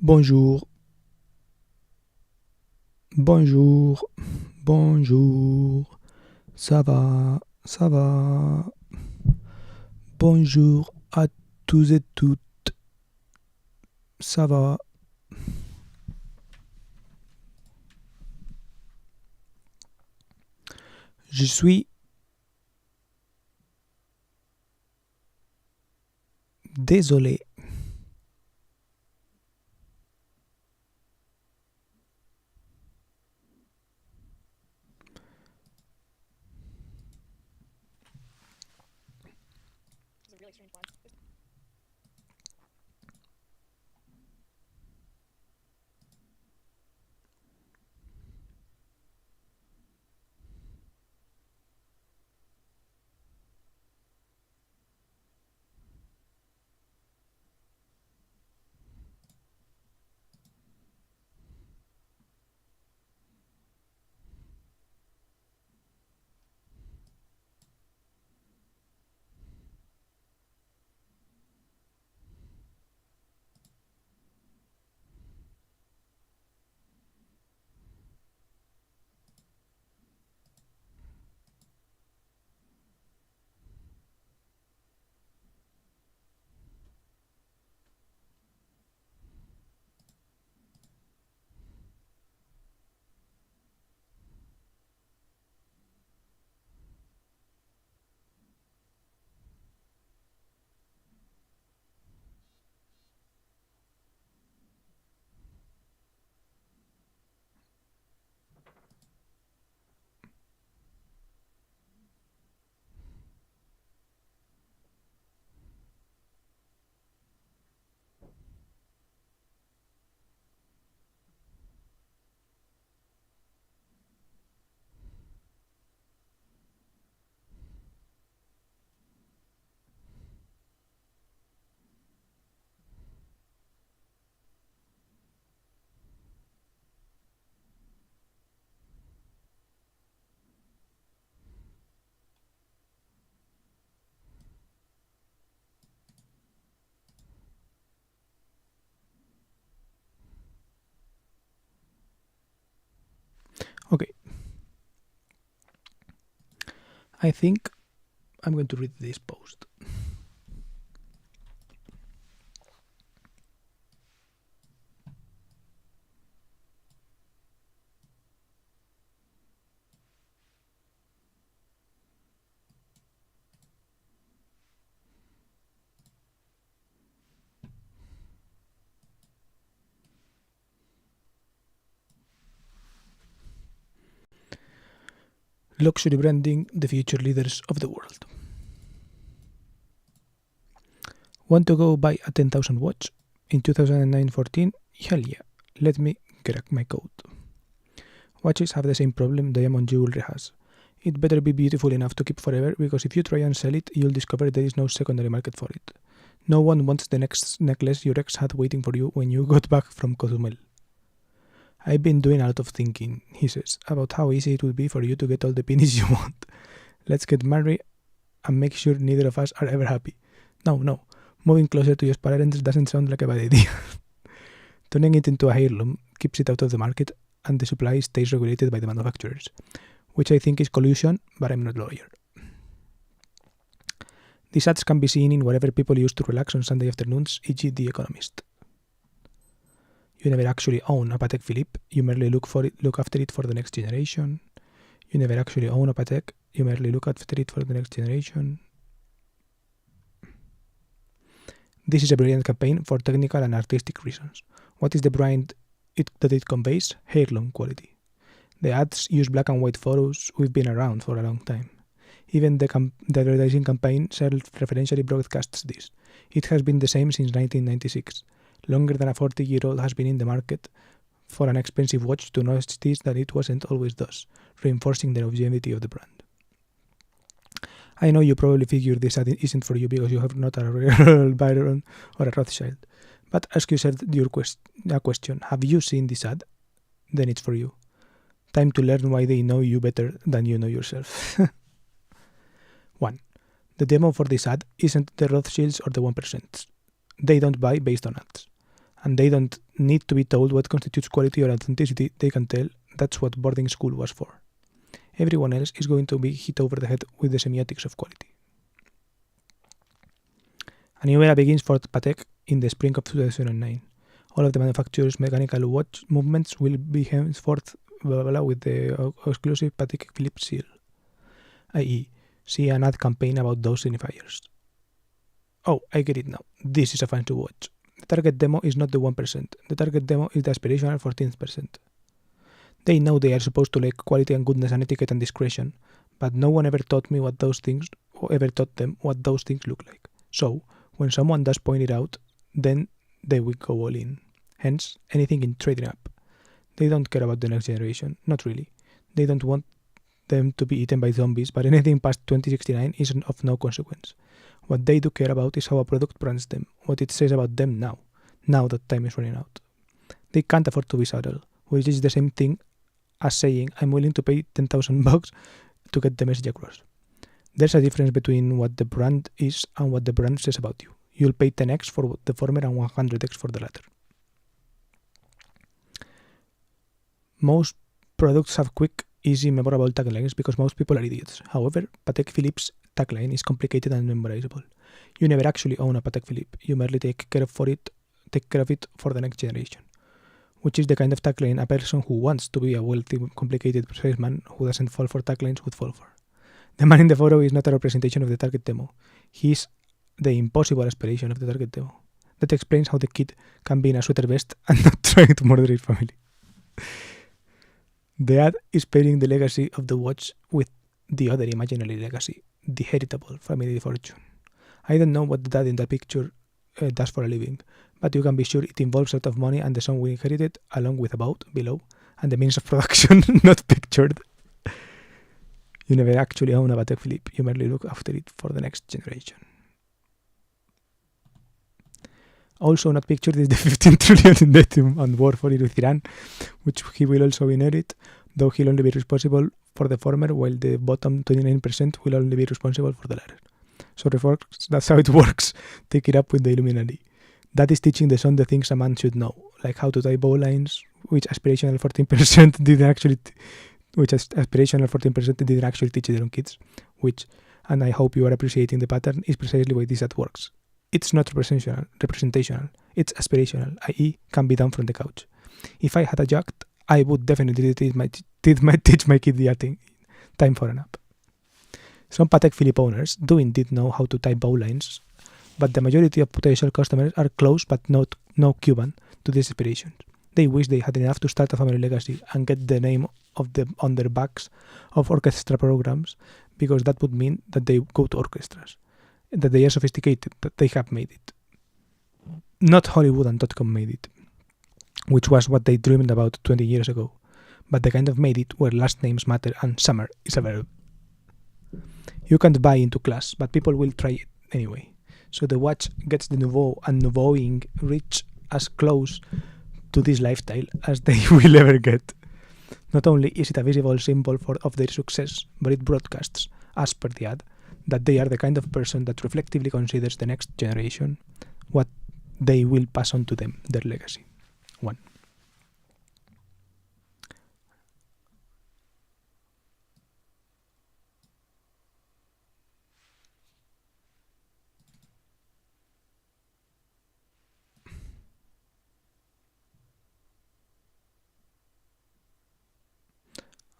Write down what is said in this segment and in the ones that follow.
Bonjour. Bonjour. Bonjour. Ça va. Ça va. Bonjour à tous et toutes. Ça va. Je suis désolé. Okay. I think I'm going to read this post. Luxury branding, the future leaders of the world. Want to go buy a 10,000 watch in 2009-14? Hell yeah, let me crack my code. Watches have the same problem diamond jewelry has. It better be beautiful enough to keep forever, because if you try and sell it, you'll discover there is no secondary market for it. No one wants the next necklace your ex had waiting for you when you got back from Cozumel. I've been doing a lot of thinking, he says, about how easy it would be for you to get all the pennies you want. Let's get married and make sure neither of us are ever happy. No. Moving closer to your parents doesn't sound like a bad idea. Turning it into a heirloom keeps it out of the market, and the supply stays regulated by the manufacturers, which I think is collusion, but I'm not a lawyer. These ads can be seen in whatever people use to relax on Sunday afternoons, e.g. The Economist. You never actually own a Patek Philippe, you merely look after it for the next generation. You never actually own a Patek, you merely look after it for the next generation. This is a brilliant campaign for technical and artistic reasons. What is the brand that it conveys? Heirloom quality. The ads use black and white photos. We've been around for a long time. Even the advertising campaign self-referentially broadcasts this. It has been the same since 1996. Longer than a 40-year-old has been in the market for an expensive watch to notice that it wasn't always thus, reinforcing the longevity of the brand. I know you probably figure this ad isn't for you because you have not a real Byron or a Rothschild, but ask yourself a question. Have you seen this ad? Then it's for you. Time to learn why they know you better than you know yourself. 1. The demo for this ad isn't the Rothschilds or the 1%. They don't buy based on ads. and they don't need to be told what constitutes quality or authenticity. They can tell that's what boarding school was for. Everyone else is going to be hit over the head with the semiotics of quality. A new era begins for Patek in the spring of 2009. All of the manufacturer's mechanical watch movements will be henceforth with the exclusive Patek Philippe seal, i.e., see an ad campaign about those signifiers. Oh, I get it now. This is a fancy watch. The target demo is not the 1%. The target demo is the aspirational 14%. They know they are supposed to like quality and goodness and etiquette and discretion, but no one ever taught them what those things look like. So, when someone does point it out, then they will go all in. Hence, anything in trading up. They don't care about the next generation. Not really. They don't want them to be eaten by zombies, but anything past 2069 is of no consequence. What they do care about is how a product brands them, what it says about them now that time is running out. They can't afford to be subtle, which is the same thing as saying, I'm willing to pay $10,000 to get the message across. There's a difference between what the brand is and what the brand says about you. You'll pay 10x for the former and 100x for the latter. Most products have quick, easy, memorable taglines because most people are idiots. However, Patek Philippe's tagline is complicated and memorizable. You never actually own a Patek Philippe. You merely take care of it for the next generation. Which is the kind of tagline a person who wants to be a wealthy, complicated salesman who doesn't fall for taglines would fall for. The man in the photo is not a representation of the target demo. He's the impossible aspiration of the target demo. That explains how the kid can be in a sweater vest and not trying to murder his family. The ad is pairing the legacy of the watch with the other imaginary legacy, the heritable family fortune. I don't know what the dad in the picture does for a living, but you can be sure it involves a lot of money and the son will inherit it along with a boat below and the means of production not pictured. You never actually own a Patek Philippe, you merely look after it for the next generation. Also not pictured is the 15 trillion in debt and war for Iran, which he will also inherit, though he'll only be responsible for the former, while the bottom 29% will only be responsible for the latter. So that's how it works. Take it up with the Illuminati. That is teaching the son the things a man should know, like how to tie bowlines, which aspirational 14% didn't actually teach their own kids, which, and I hope you are appreciating the pattern, is precisely why this ad works. It's not representational, it's aspirational, i.e. can be done from the couch. If I had a yacht, I would definitely teach my kid yachting. Time for a nap. Some Patek Philippe owners do indeed know how to tie bowlines, but the majority of potential customers are close but no Cuban to these aspirations. They wish they had enough to start a family legacy and get the name on their backs of orchestra programs, because that would mean that they go to orchestras, that they are sophisticated, that they have made it. Not Hollywood and .com made it, which was what they dreamed about 20 years ago, but the kind of made it where last names matter and summer is a verb. You can't buy into class, but people will try it anyway. So the watch gets the nouveau and nouveauing rich as close to this lifestyle as they will ever get. Not only is it a visible symbol of their success, but it broadcasts, as per the ad, that they are the kind of person that reflectively considers the next generation what they will pass on to them, their legacy. 1.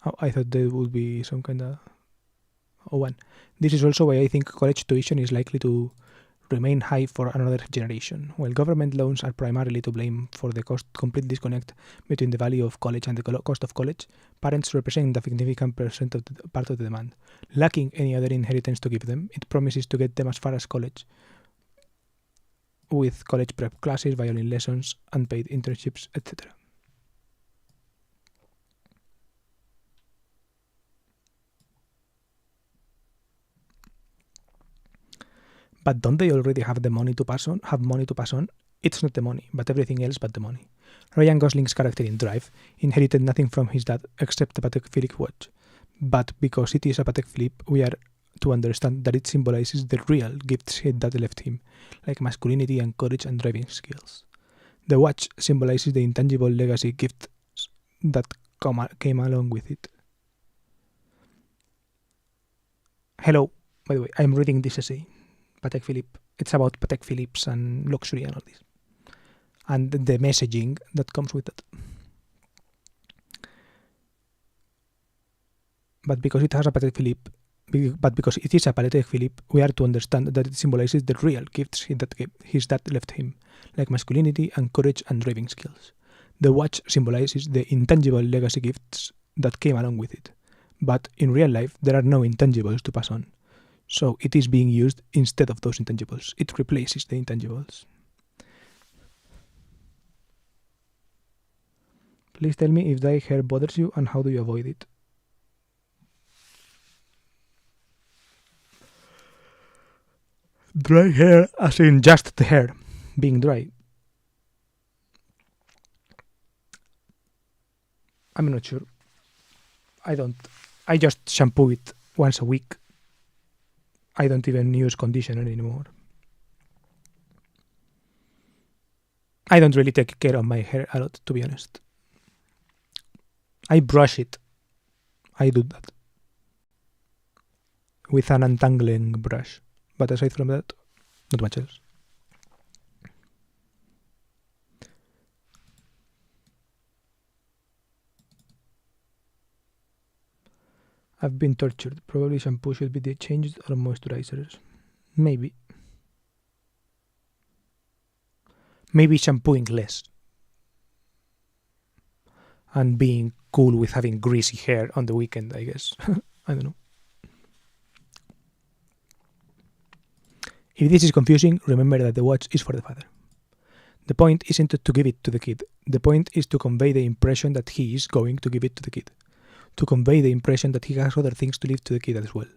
Oh, I thought there would be some kind of... 1. This is also why I think college tuition is likely to remain high for another generation. While government loans are primarily to blame for the complete disconnect between the value of college and the cost of college, parents represent a significant part of the demand. Lacking any other inheritance to give them, it promises to get them as far as college, with college prep classes, violin lessons, unpaid internships, etc. But don't they already have the money to pass on? It's not the money, but everything else but the money. Ryan Gosling's character in Drive inherited nothing from his dad except a Patek Philippe watch. But because it is a Patek Philippe, we are to understand that it symbolizes the real gifts his dad left him, like masculinity and courage and driving skills. The watch symbolizes the intangible legacy gifts that came along with it. Hello, by the way, I'm reading this essay, Patek Philippe. It's about Patek Philippe's and luxury and all this. And the messaging that comes with it. But because it has a Patek Philippe, because it is a Patek Philippe, we are to understand that it symbolizes the real gifts his dad left him, like masculinity and courage and driving skills. The watch symbolizes the intangible legacy gifts that came along with it. But in real life, there are no intangibles to pass on. So it is being used instead of those intangibles. It replaces the intangibles. Please tell me if dry hair bothers you and how do you avoid it. Dry hair as in just the hair being dry. I'm not sure. I just shampoo it once a week. I don't even use conditioner anymore. I don't really take care of my hair a lot, to be honest. I brush it. I do that. With an untangling brush. But aside from that, not much else. I've been tortured. Probably shampoo should be changed or moisturizers. Maybe. Maybe shampooing less. And being cool with having greasy hair on the weekend, I guess. I don't know. If this is confusing, remember that the watch is for the father. The point isn't to give it to the kid. The point is to convey the impression that he is going to give it to the kid. To convey the impression that he has other things to leave to the kid as well.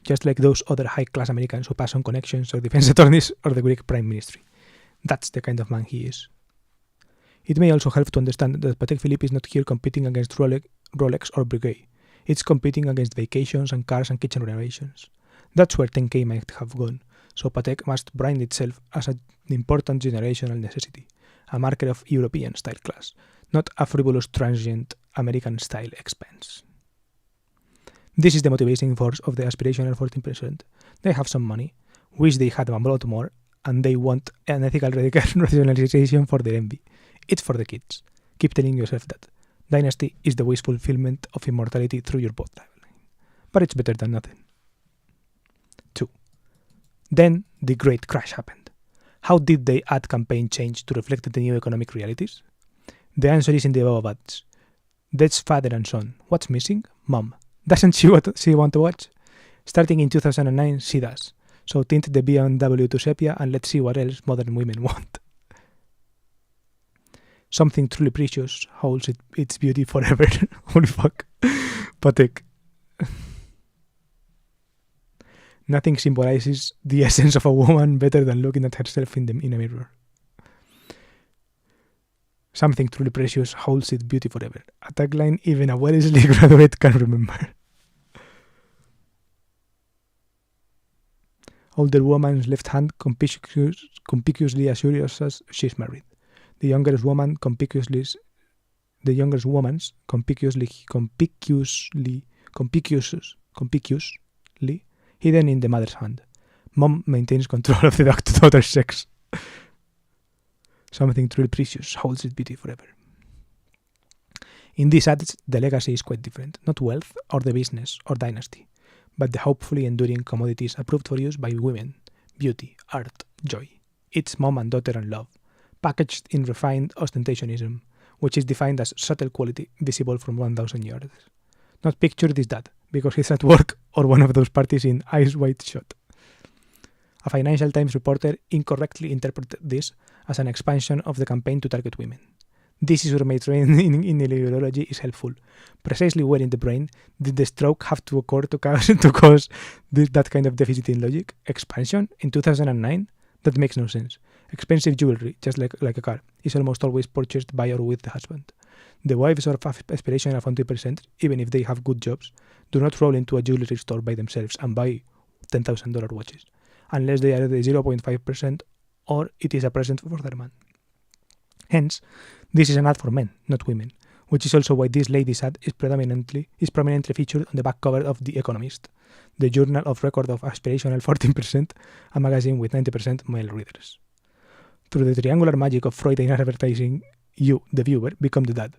Just like those other high-class Americans who pass on connections or defense attorneys or the Greek Prime Ministry. That's the kind of man he is. It may also help to understand that Patek Philippe is not here competing against Rolex or Breguet. It's competing against vacations and cars and kitchen renovations. That's where 10K might have gone. So Patek must brand itself as an important generational necessity, a marker of European style class, not a frivolous transient American style expense. This is the motivating force of the aspirational 14%. They have some money, wish they had a lot more, and they want an ethical rationalization for their envy. It's for the kids. Keep telling yourself that. Dynasty is the wish fulfillment of immortality through your bloodline. But it's better than nothing. 2. Then the great crash happened. How did the ad campaign change to reflect the new economic realities? The answer is in the above ads. That's father and son. What's missing? Mom. Doesn't she want to watch? Starting in 2009, she does. So tint the BMW to sepia and let's see what else modern women want. Something truly precious holds its beauty forever. Holy fuck. Patek. Nothing symbolizes the essence of a woman better than looking at herself in a mirror. Something truly precious holds its beauty forever. A tagline even a Wellesley graduate can remember. Older woman's left hand conspicuously assures us she's married. The younger woman's conspicuously hidden in the mother's hand. Mom maintains control of the daughter's sex. Something truly precious holds its beauty forever. In these ads, the legacy is quite different. Not wealth, or the business, or dynasty, but the hopefully enduring commodities approved for use by women. Beauty, art, joy. It's mom and daughter and love, packaged in refined ostentationism, which is defined as subtle quality visible from 1,000 yards. Not pictured is that, because he's at work or one of those parties in Eyes Wide Shut. A Financial Times reporter incorrectly interpreted this as an expansion of the campaign to target women. This is where my training in neurology is helpful. Precisely where in the brain did the stroke have to occur to cause that kind of deficit in logic? Expansion? In 2009? That makes no sense. Expensive jewelry, just like a car, is almost always purchased by or with the husband. The wives of aspirational 20%, even if they have good jobs, do not roll into a jewelry store by themselves and buy $10,000 watches, unless they are the 0.5% or it is a present for their man. Hence, this is an ad for men, not women, which is also why this lady's ad is prominently featured on the back cover of The Economist, the journal of record of aspirational 14%, a magazine with 90% male readers. Through the triangular magic of Freudian advertising, you, the viewer, become the dad,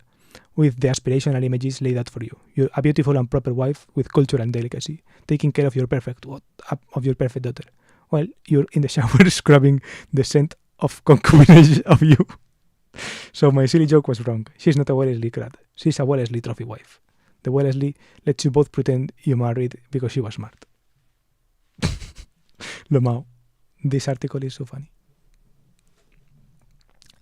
with the aspirational images laid out for you. You're a beautiful and proper wife with culture and delicacy, taking care of your perfect daughter, while you're in the shower scrubbing the scent of concubinage of you. So my silly joke was wrong. She's not a Wellesley grad. She's a Wellesley trophy wife. The Wellesley lets you both pretend you married because she was smart. Lomao. This article is so funny.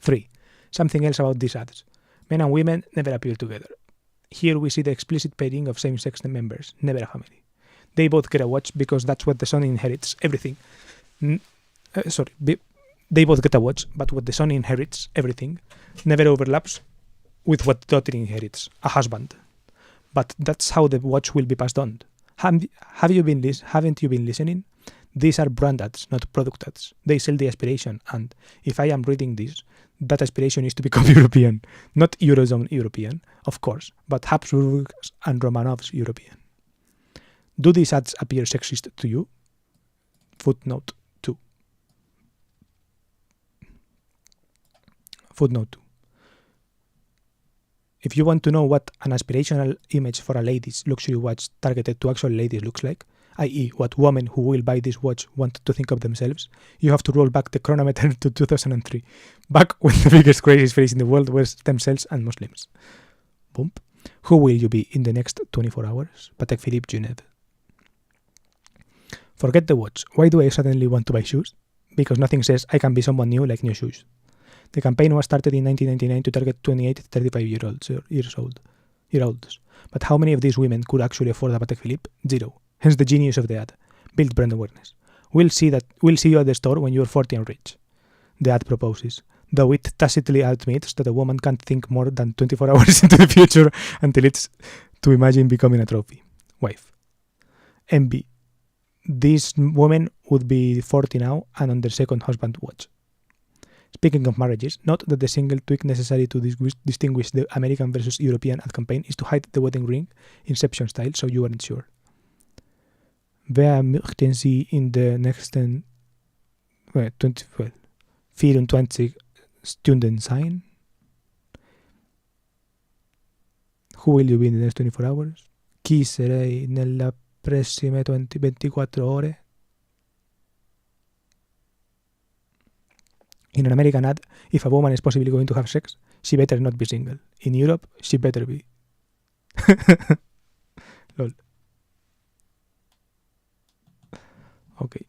3. Something else about these ads. Men and women never appear together. Here we see the explicit pairing of same-sex members, never a family. They both get a watch because that's what the son inherits, everything. They both get a watch, but what the son inherits, everything, never overlaps with what the daughter inherits, a husband. But that's how the watch will be passed on. Haven't you been listening? These are brand ads, not product ads. They sell the aspiration, and if I am reading this, that aspiration is to become European. Not Eurozone European, of course, but Habsburgs and Romanovs European. Do these ads appear sexist to you? Footnote 2. Footnote 2. If you want to know what an aspirational image for a ladies' luxury watch targeted to actual ladies looks like, i.e. what women who will buy this watch want to think of themselves, you have to roll back the chronometer to 2003, back when the biggest crisis facing the world was stem cells and Muslims. Bump. Who will you be in the next 24 hours? Patek Philippe Genève. Forget the watch. Why do I suddenly want to buy shoes? Because nothing says I can be someone new like new shoes. The campaign was started in 1999 to target 28 to 35-year-olds. But how many of these women could actually afford a Patek Philippe? 0. Hence the genius of the ad. Build brand awareness. We'll see you at the store when you're 40 and rich. The ad proposes, though it tacitly admits that a woman can't think more than 24 hours into the future until it's to imagine becoming a trophy wife. MB. These women would be 40 now and on their second husband watch. Speaking of marriages, note that the single tweak necessary to distinguish the American versus European ad campaign is to hide the wedding ring, Inception style, so you aren't sure. Wer möchten Sie in der nächsten 24 Stunden sein? Who will you be in the next 24 hours? Chi sarei nella prossime 24 ore? In an American ad, if a woman is possibly going to have sex, she better not be single. In Europe, she better be. Lol. Okay.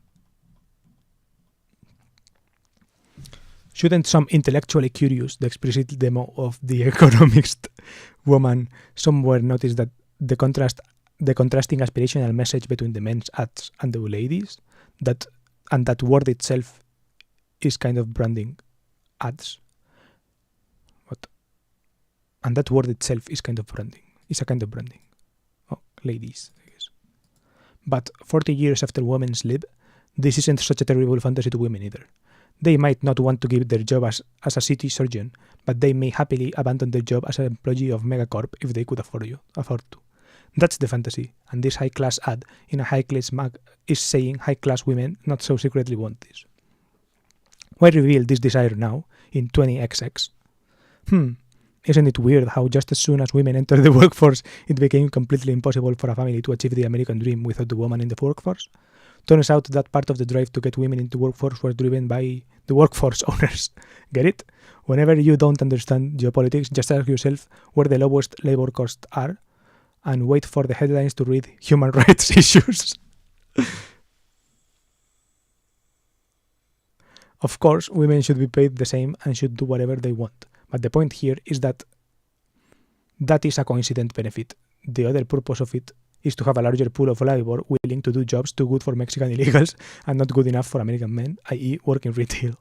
Shouldn't some intellectually curious, the explicit demo of The Economist woman somewhere notice that the contrasting aspirational message between the men's ads and the ladies, that word itself is kind of branding ads. What? And that word itself is kind of branding. It's a kind of branding. Oh, ladies, I guess. But 40 years after women sleep, this isn't such a terrible fantasy to women either. They might not want to give their job as a city surgeon, but they may happily abandon their job as an employee of Megacorp if they could afford to. That's the fantasy, and this high-class ad in a high-class mag is saying high-class women not so secretly want this. Why reveal this desire now, in 20XX? Isn't it weird how just as soon as women entered the workforce, it became completely impossible for a family to achieve the American dream without the woman in the workforce? Turns out that part of the drive to get women into workforce was driven by the workforce owners. Get it? Whenever you don't understand geopolitics, just ask yourself where the lowest labor costs are and wait for the headlines to read human rights issues. Of course, women should be paid the same and should do whatever they want. But the point here is that is a coincident benefit. The other purpose of it is to have a larger pool of labor willing to do jobs too good for Mexican illegals and not good enough for American men, i.e. work in retail.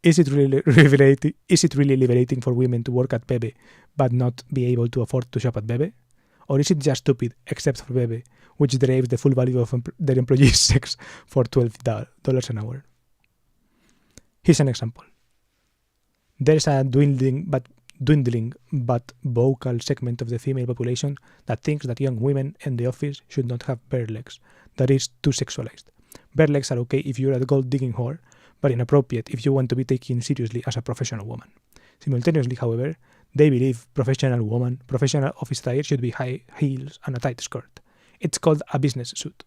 Is it really liberating for women to work at Bebe but not be able to afford to shop at Bebe? Or is it just stupid, except for Bebe, which derives the full value of their employees' sex for $12 an hour? Here's an example. There's a dwindling but vocal segment of the female population that thinks that young women in the office should not have bare legs. That is too sexualized. Bare legs are okay if you're a gold-digging whore, but inappropriate if you want to be taken seriously as a professional woman. Simultaneously, however, they believe professional office attire should be high heels and a tight skirt. It's called a business suit.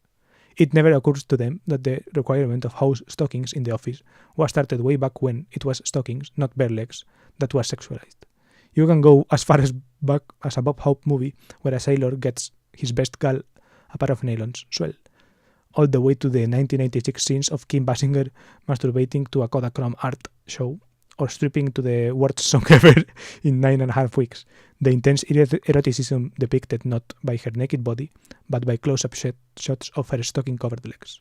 It never occurs to them that the requirement of house stockings in the office was started way back when it was stockings, not bare legs, that was sexualized. You can go as far as back as a Bob Hope movie where a sailor gets his best gal a pair of nylons, swell, all the way to the 1986 scenes of Kim Basinger masturbating to a Kodachrome art show or stripping to the worst song ever in 9.5 weeks. The intense eroticism depicted not by her naked body, but by close-up shots of her stocking-covered legs.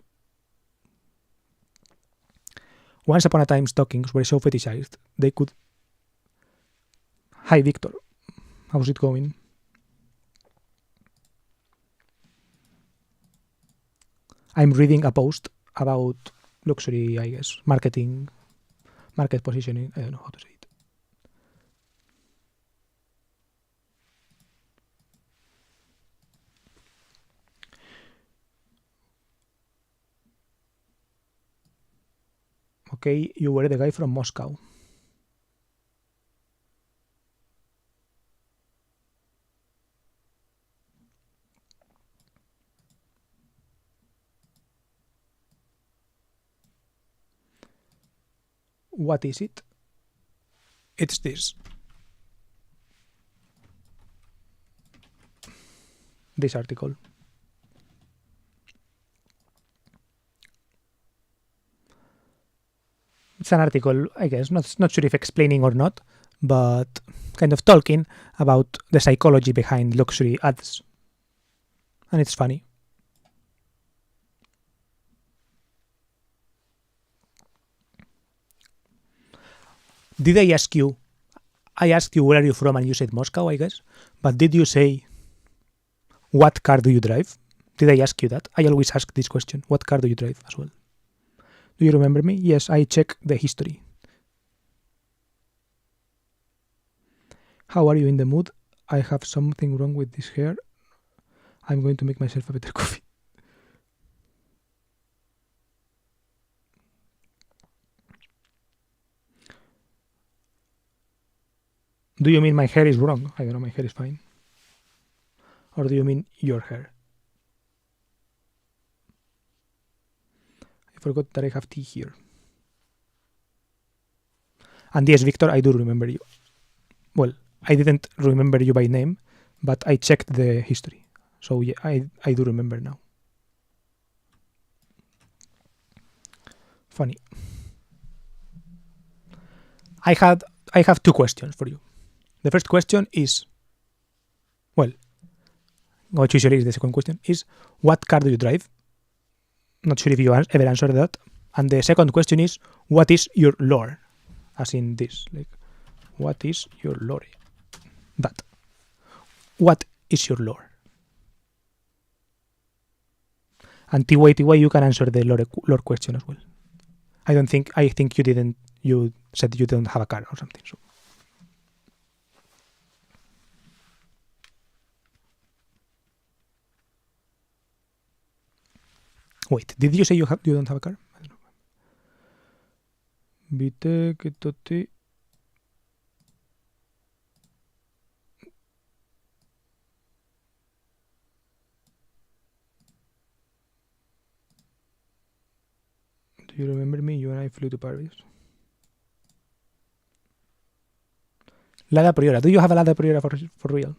Once upon a time, stockings were so fetishized, they could... Hi, Victor. How's it going? I'm reading a post about luxury, I guess, market positioning. I don't know how to say it. Okay, you were the guy from Moscow. What is it? It's this. This article. It's an article, I guess, not sure if explaining or not, but kind of talking about the psychology behind luxury ads. And it's funny. Did I ask you? I asked you where are you from and you said Moscow, I guess. But did you say what car do you drive? Did I ask you that? I always ask this question. What car do you drive as well? Do you remember me? Yes, I check the history. How are you in the mood? I have something wrong with this hair. I'm going to make myself a better coffee. Do you mean my hair is wrong? I don't know, my hair is fine. Or do you mean your hair? I forgot that I have tea here. And yes, Victor, I do remember you. Well, I didn't remember you by name, but I checked the history. So yeah, I do remember now. Funny. I have two questions for you. The first question is, well, which usually is the second question, is what car do you drive? Not sure if you ever answered that. And the second question is, what is your lore? As in this, like, what is your lore? That. What is your lore? And TY, you can answer the lore question as well. I think you said you don't have a car or something, so. Wait, did you say you don't have a car? I don't know. Do you remember me? You and I flew to Paris. Lada Priora. Do you have a Lada Priora for real?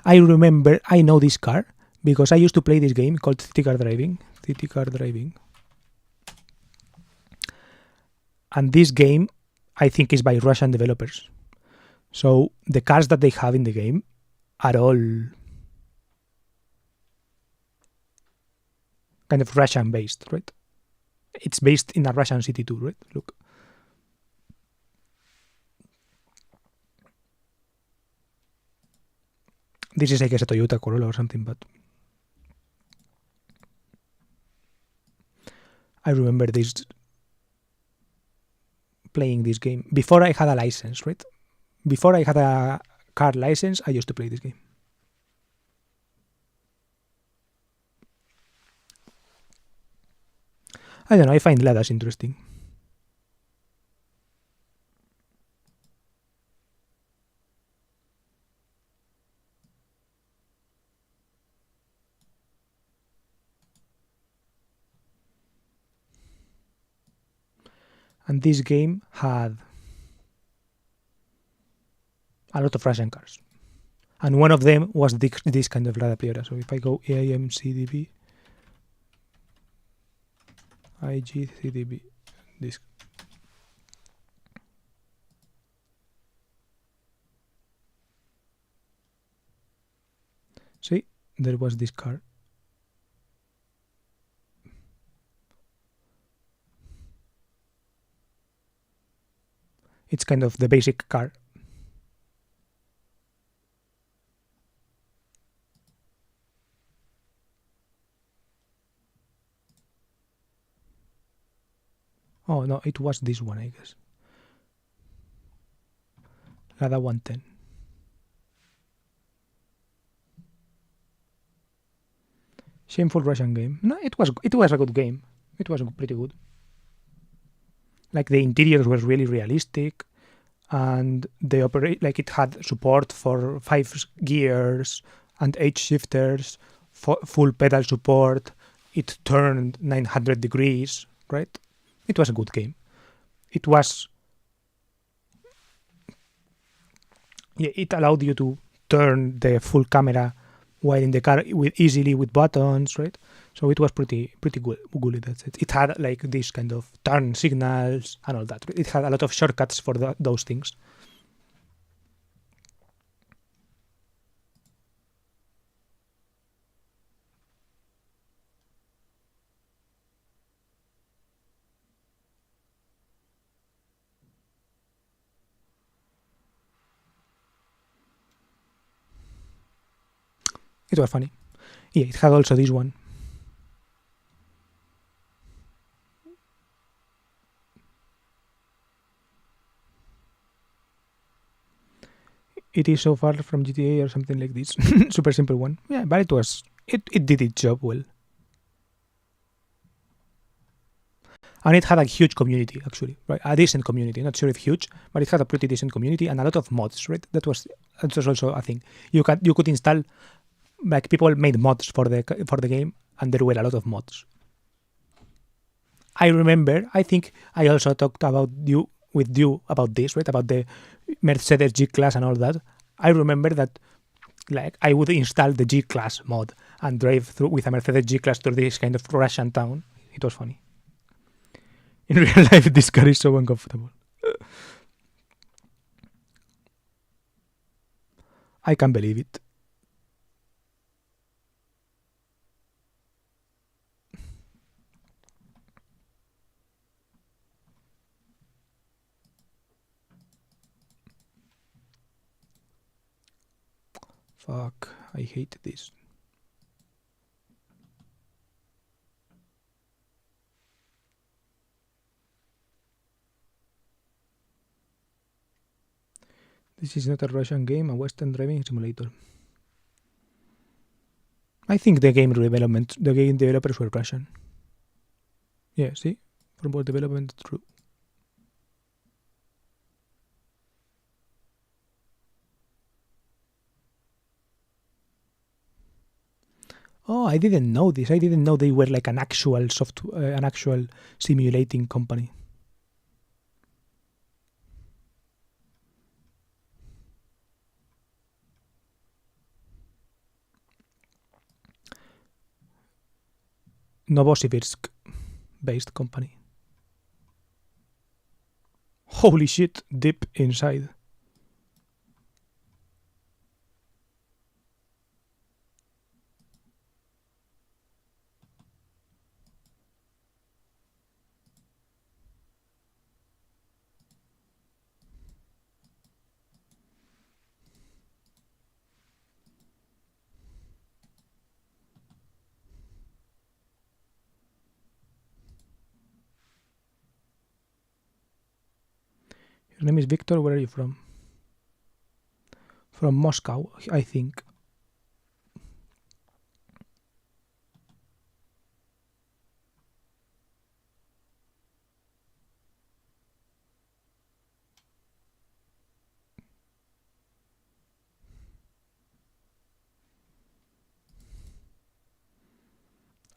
I know this car because I used to play this game called City Car Driving. And this game, I think, is by Russian developers. So the cars that they have in the game are all kind of Russian based, right? It's based in a Russian city too, right? Look. This is, I guess, a Toyota Corolla or something, but I remember this playing this game before I had a license, right? Before I had a car license, I used to play this game. I don't know, I find ladders interesting. And this game had a lot of Russian cars. And one of them was this kind of ladder player. So if I go AIMCDB, IGCDB, this. See, there was this car. It's kind of the basic car. Oh no, it was this one, I guess. Lada 110. Shameful Russian game. No, it was a good game. It was pretty good. Like the interiors were really realistic, and the like it had support for 5 gears and 8 shifters, full pedal support. It turned 900 degrees, right? It was a good game. It was, yeah, it allowed you to turn the full camera while in the car easily with buttons, right? So it was pretty good. That's it. It had like this kind of turn signals and all that. It had a lot of shortcuts for those things. It was funny. Yeah, it had also this one. It is so far from GTA or something like this. Super simple one. Yeah, but it did its job well. And it had a huge community, actually, right? A decent community. Not sure if huge, but it had a pretty decent community and a lot of mods, right? That was also a thing. You could install, like, people made mods for the game, and there were a lot of mods. I remember, I think I also talked with you about this, right? About the Mercedes G class and all that. I remember that, like, I would install the G class mod and drive through with a Mercedes G class through this kind of Russian town. It was funny. In real life, this car is so uncomfortable. I can't believe it. Fuck, I hate this. This is not a Russian game, a Western driving simulator. I think the game developers were Russian. Yeah, see? From both development, true. Oh, I didn't know this. I didn't know they were like an actual an actual simulating company. Novosibirsk based company. Holy shit, deep inside. Your name is Victor. Where are you from? From Moscow, I think.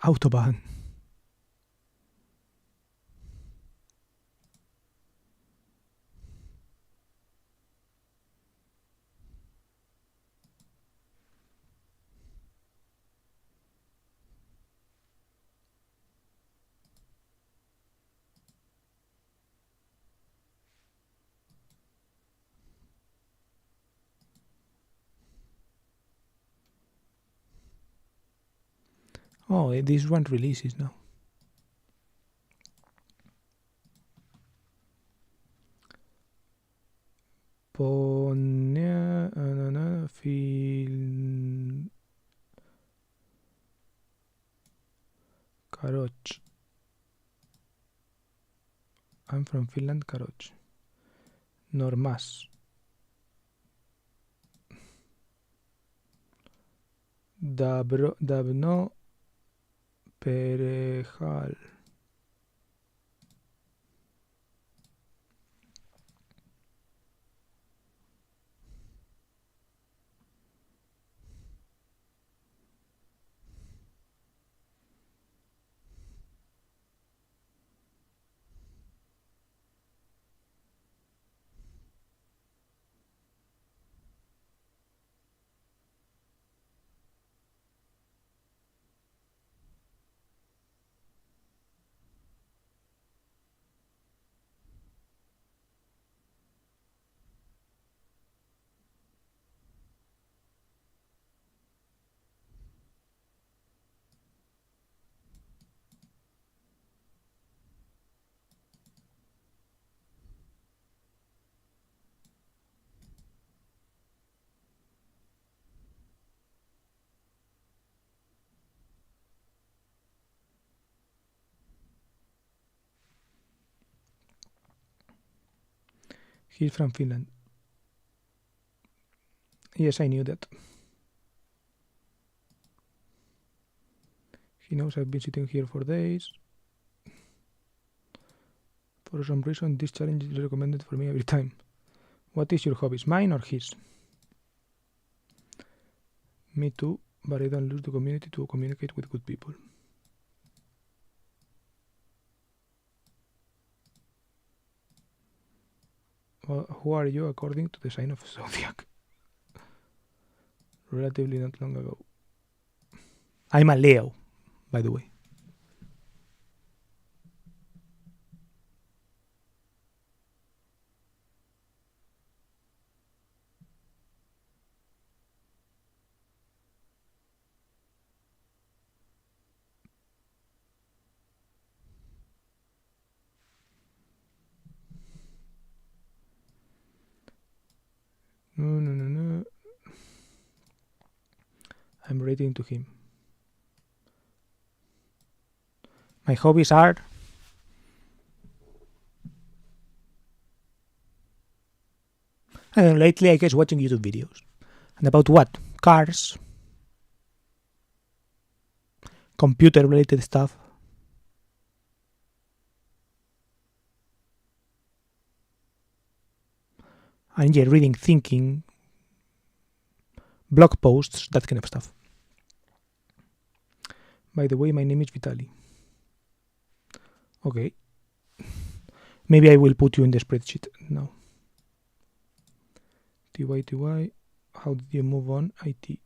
Autobahn. Oh, this one releases now. Karoch. I'm from Finland, Karoch. Normas. Davno Perejal. He's from Finland. Yes, I knew that. He knows I've been sitting here for days. For some reason, this challenge is recommended for me every time. What is your hobbies, mine or his? Me too, but I don't lose the community to communicate with good people. Well, who are you according to the sign of Zodiac? Relatively not long ago. I'm a Leo, by the way. No. I'm writing to him. My hobbies are lately I guess watching YouTube videos. And about what? Cars, computer related stuff. And yeah, reading, thinking, blog posts, that kind of stuff. By the way, my name is Vitali. Okay. Maybe I will put you in the spreadsheet now. TY, how did you move on? IT.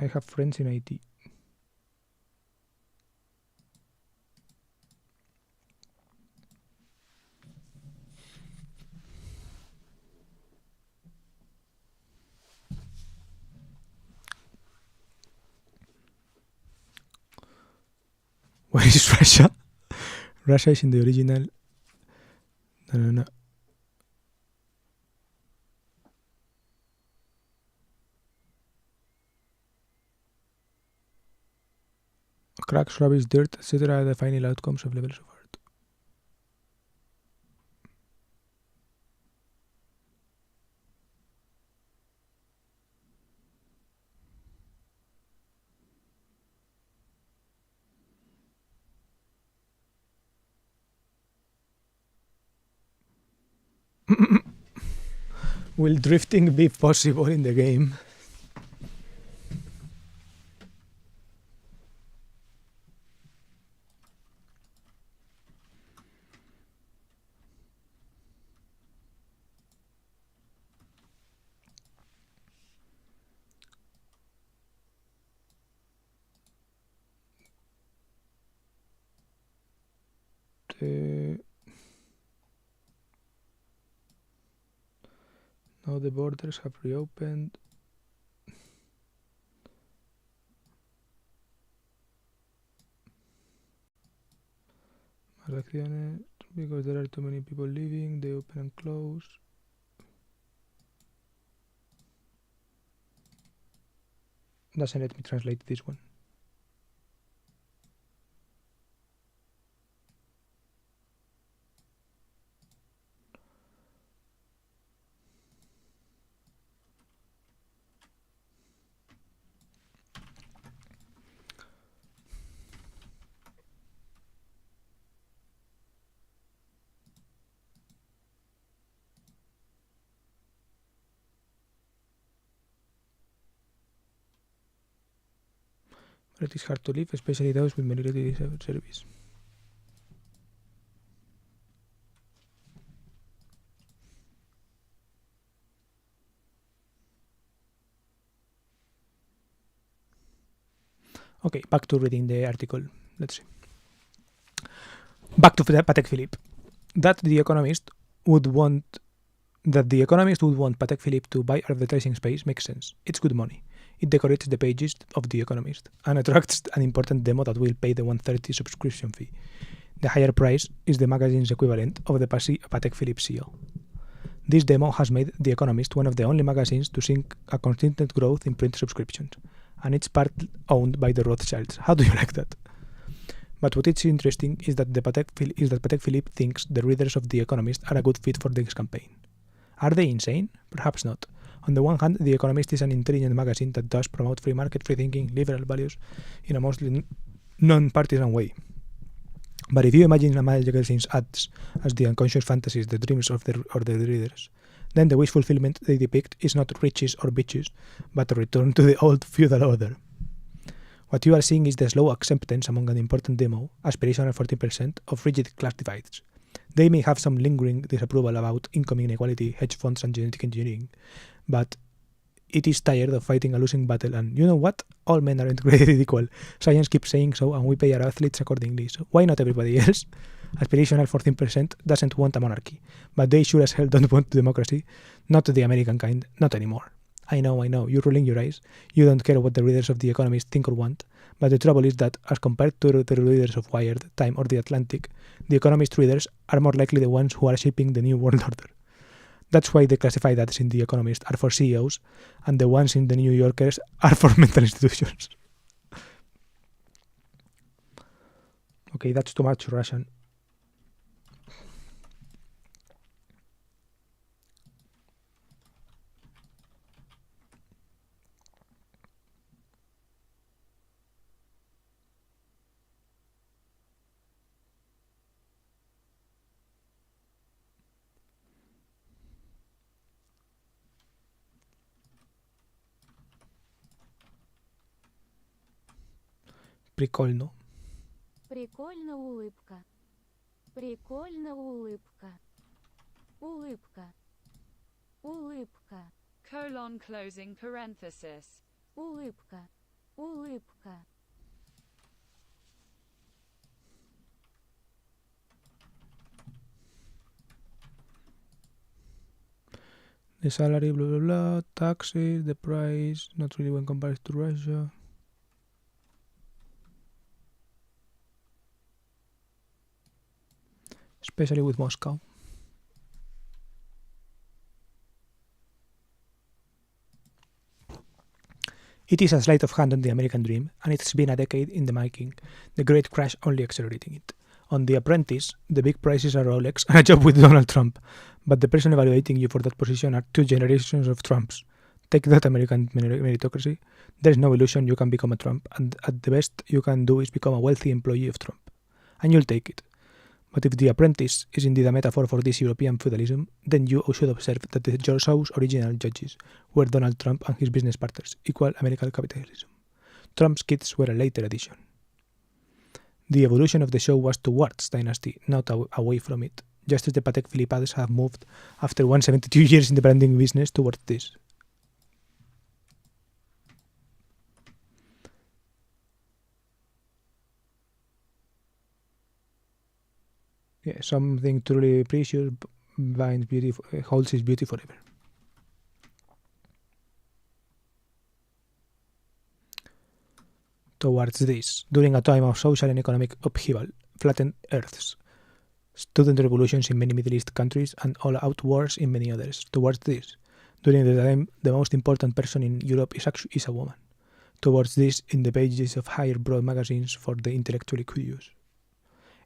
I have friends in IT. Where is Russia? Russia is in the original. No. Cracks, rubbish, dirt, etc. are the final outcomes of levels of art. Will drifting be possible in the game? Now the borders have reopened. Más acciones, because there are too many people leaving, they open and close. Doesn't let me translate this one. But it is hard to live, especially those with military service. Okay, back to reading the article. Let's see. Back to Patek Philippe. That the economist would want Patek Philippe to buy advertising space makes sense. It's good money. It decorates the pages of The Economist and attracts an important demo that will pay the 130 subscription fee. The higher price is the magazine's equivalent of the Patek Philippe seal. This demo has made The Economist one of the only magazines to see a consistent growth in print subscriptions, and it's part owned by the Rothschilds. How do you like that? But what is interesting is that Patek Philippe thinks the readers of The Economist are a good fit for this campaign. Are they insane? Perhaps not. On the one hand, The Economist is an intelligent magazine that does promote free market, free thinking, liberal values in a mostly non-partisan way. But if you imagine a magazine's ads as the unconscious fantasies, the dreams of the readers, then the wish fulfillment they depict is not riches or bitches, but a return to the old feudal order. What you are seeing is the slow acceptance among an important demo, aspirational 40%, of rigid class divides. They may have some lingering disapproval about income inequality, hedge funds, and genetic engineering, but it is tired of fighting a losing battle, and you know what? All men aren't created equal. Science keeps saying so, and we pay our athletes accordingly, so why not everybody else? Aspirational 14% doesn't want a monarchy, but they sure as hell don't want democracy, not the American kind, not anymore. I know, you're rolling your eyes. You don't care what the readers of The Economist think or want, but the trouble is that, as compared to the readers of Wired, Time, or The Atlantic, The Economist readers are more likely the ones who are shaping the new world order. That's why the classified ads in The Economist are for CEOs, and the ones in the New Yorkers are for mental institutions. Okay, that's too much Russian. Прикольно. Прикольно улыбка. Прикольно улыбка. Улыбка. Улыбка. Colon closing parenthesis. Улыбка. Улыбка. The salary, blah, blah, blah, taxes, the price, not really when compared to Russia. Especially with Moscow. It is a sleight of hand on the American dream, and it's been a decade in the making, the great crash only accelerating it. On The Apprentice, the big prizes are Rolex and a job with Donald Trump, but the person evaluating you for that position are two generations of Trumps. Take that, American meritocracy. There's no illusion you can become a Trump, and at the best you can do is become a wealthy employee of Trump. And you'll take it. But if The Apprentice is indeed a metaphor for this European feudalism, then you should observe that the show's original judges were Donald Trump and his business partners, equal American capitalism. Trump's kids were a later addition. The evolution of the show was towards dynasty, not away from it, just as the Patek Philippe's have moved after 172 years in the branding business towards this. Yeah, something truly precious binds beauty, holds its beauty forever. Towards this, during a time of social and economic upheaval, flattened earths, student revolutions in many Middle East countries, and all-out wars in many others. Towards this, during the time, the most important person in Europe is a woman. Towards this, in the pages of higher broad magazines for the intellectually curious.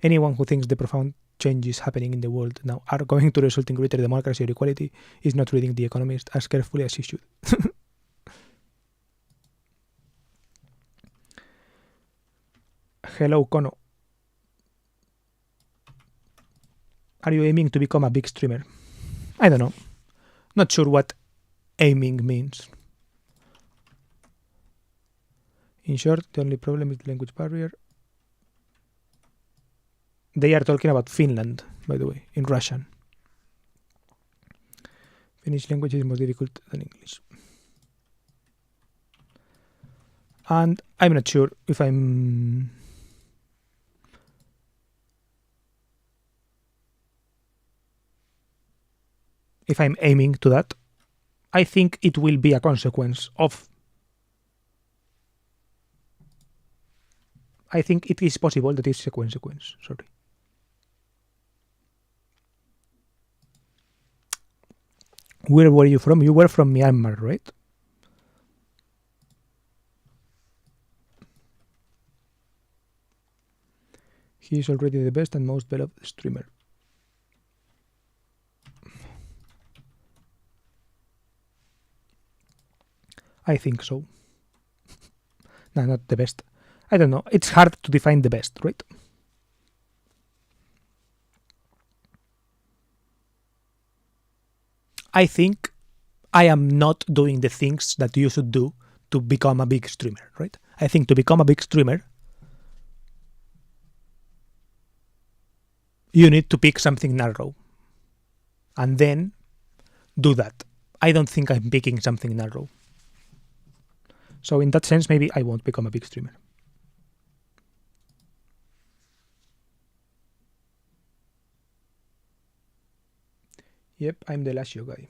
Anyone who thinks the profound changes happening in the world now are going to result in greater democracy or equality is not reading The Economist as carefully as he should. Hello, Kono. Are you aiming to become a big streamer? I don't know. Not sure what aiming means. In short, the only problem is the language barrier. They are talking about Finland, by the way, in Russian. Finnish language is more difficult than English. And I'm not sure if I'm aiming to that. I think it will be a consequence of. I think it is possible that it's a consequence. Sorry. Where were you from? You were from Myanmar, right? He is already the best and most beloved streamer. I think so. No, not the best. I don't know. It's hard to define the best, right? I think I am not doing the things that you should do to become a big streamer, right? I think to become a big streamer, you need to pick something narrow and then do that. I don't think I'm picking something narrow. So in that sense, maybe I won't become a big streamer. Yep, I'm the Lazio guy.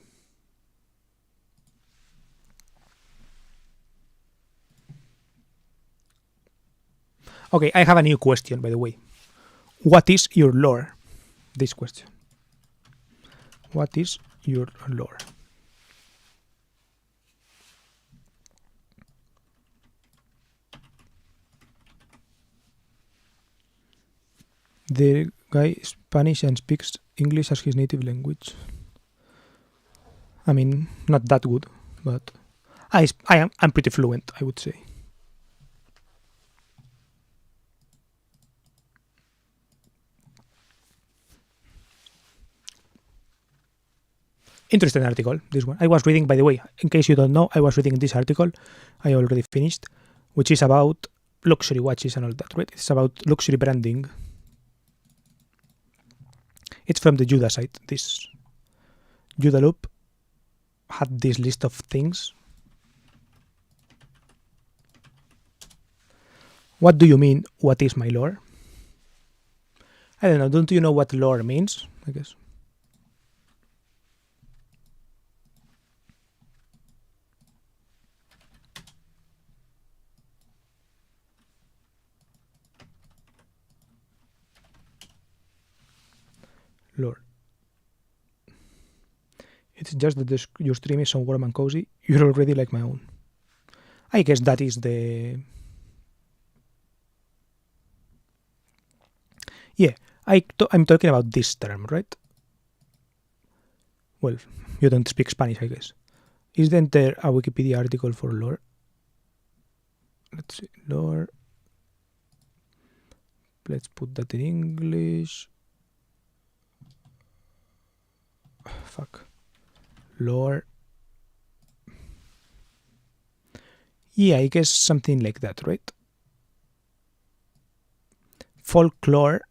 Okay, I have a new question, by the way. What is your lore? This question. What is your lore? The guy is Spanish and speaks English as his native language. I mean, not that good, but I'm pretty fluent, I would say. Interesting article, this one. I was reading, by the way, in case you don't know, I was reading this article, I already finished, which is about luxury watches and all that, right? It's about luxury branding. It's from the Judah site. This Judah Loop had this list of things. What do you mean, what is my lore? I don't know, don't you know what lore means, I guess? Lore. It's just that your stream is so warm and cozy, you're already like my own. I guess that is the... Yeah, I'm talking about this term, right? Well, you don't speak Spanish, I guess. Isn't there a Wikipedia article for lore? Let's see, lore. Let's put that in English. fuck? Lore. Yeah, I guess something like that, right? Folklore,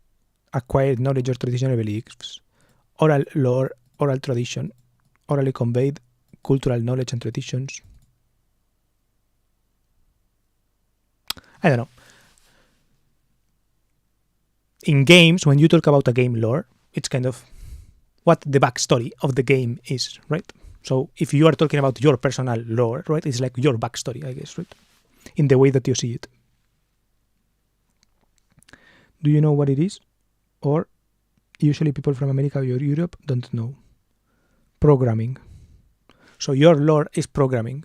acquired knowledge or traditional beliefs. Oral lore, oral tradition, orally conveyed cultural knowledge and traditions. I don't know. In games, when you talk about a game lore, it's kind of what the backstory of the game is, right? So if you are talking about your personal lore, right, it's like your backstory, I guess, right? In the way that you see it. Do you know what it is? Or usually people from America or Europe don't know. Programming. So your lore is programming.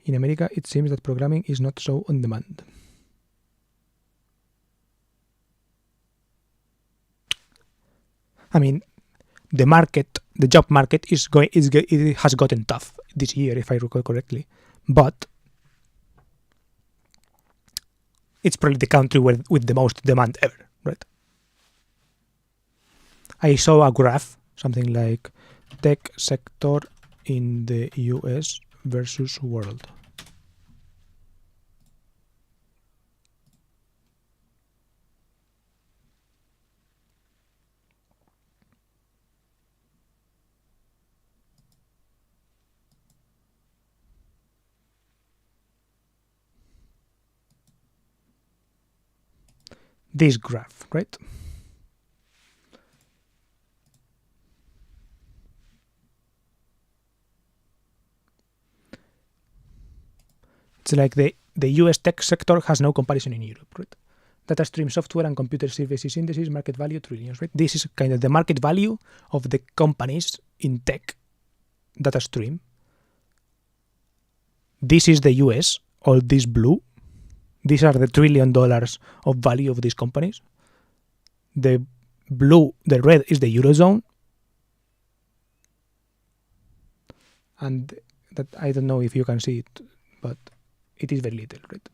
In America, it seems that programming is not so on demand. I mean, the job market it has gotten tough this year, if I recall correctly, but it's probably the country with the most demand ever, right? I saw a graph, something like tech sector in the US versus world. This graph, right? It's like the US tech sector has no comparison in Europe, right? Data stream software and computer services indices, market value trillions, right? This is kind of the market value of the companies in tech data stream. This is the US, all this blue. These are the $1 trillion of value of these companies. The red is the Eurozone. And that I don't know if you can see it, but it is very little, right?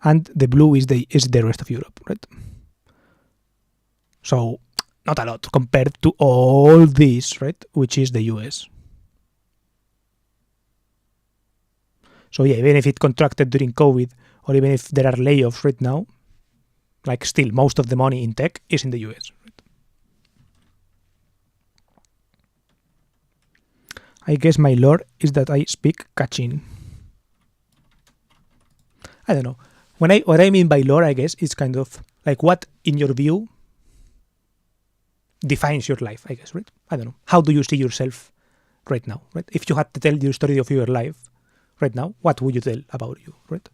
And the blue is the rest of Europe, right? So not a lot compared to all this, right? Which is the US. So yeah, even if it contracted during COVID, or even if there are layoffs right now, like still most of the money in tech is in the US. Right? I guess my lore is that I speak Kachin. I don't know. What I mean by lore, I guess, is kind of like what, in your view, defines your life, I guess, right? I don't know. How do you see yourself right now, right? If you had to tell your story of your life right now, what would you tell about you, right?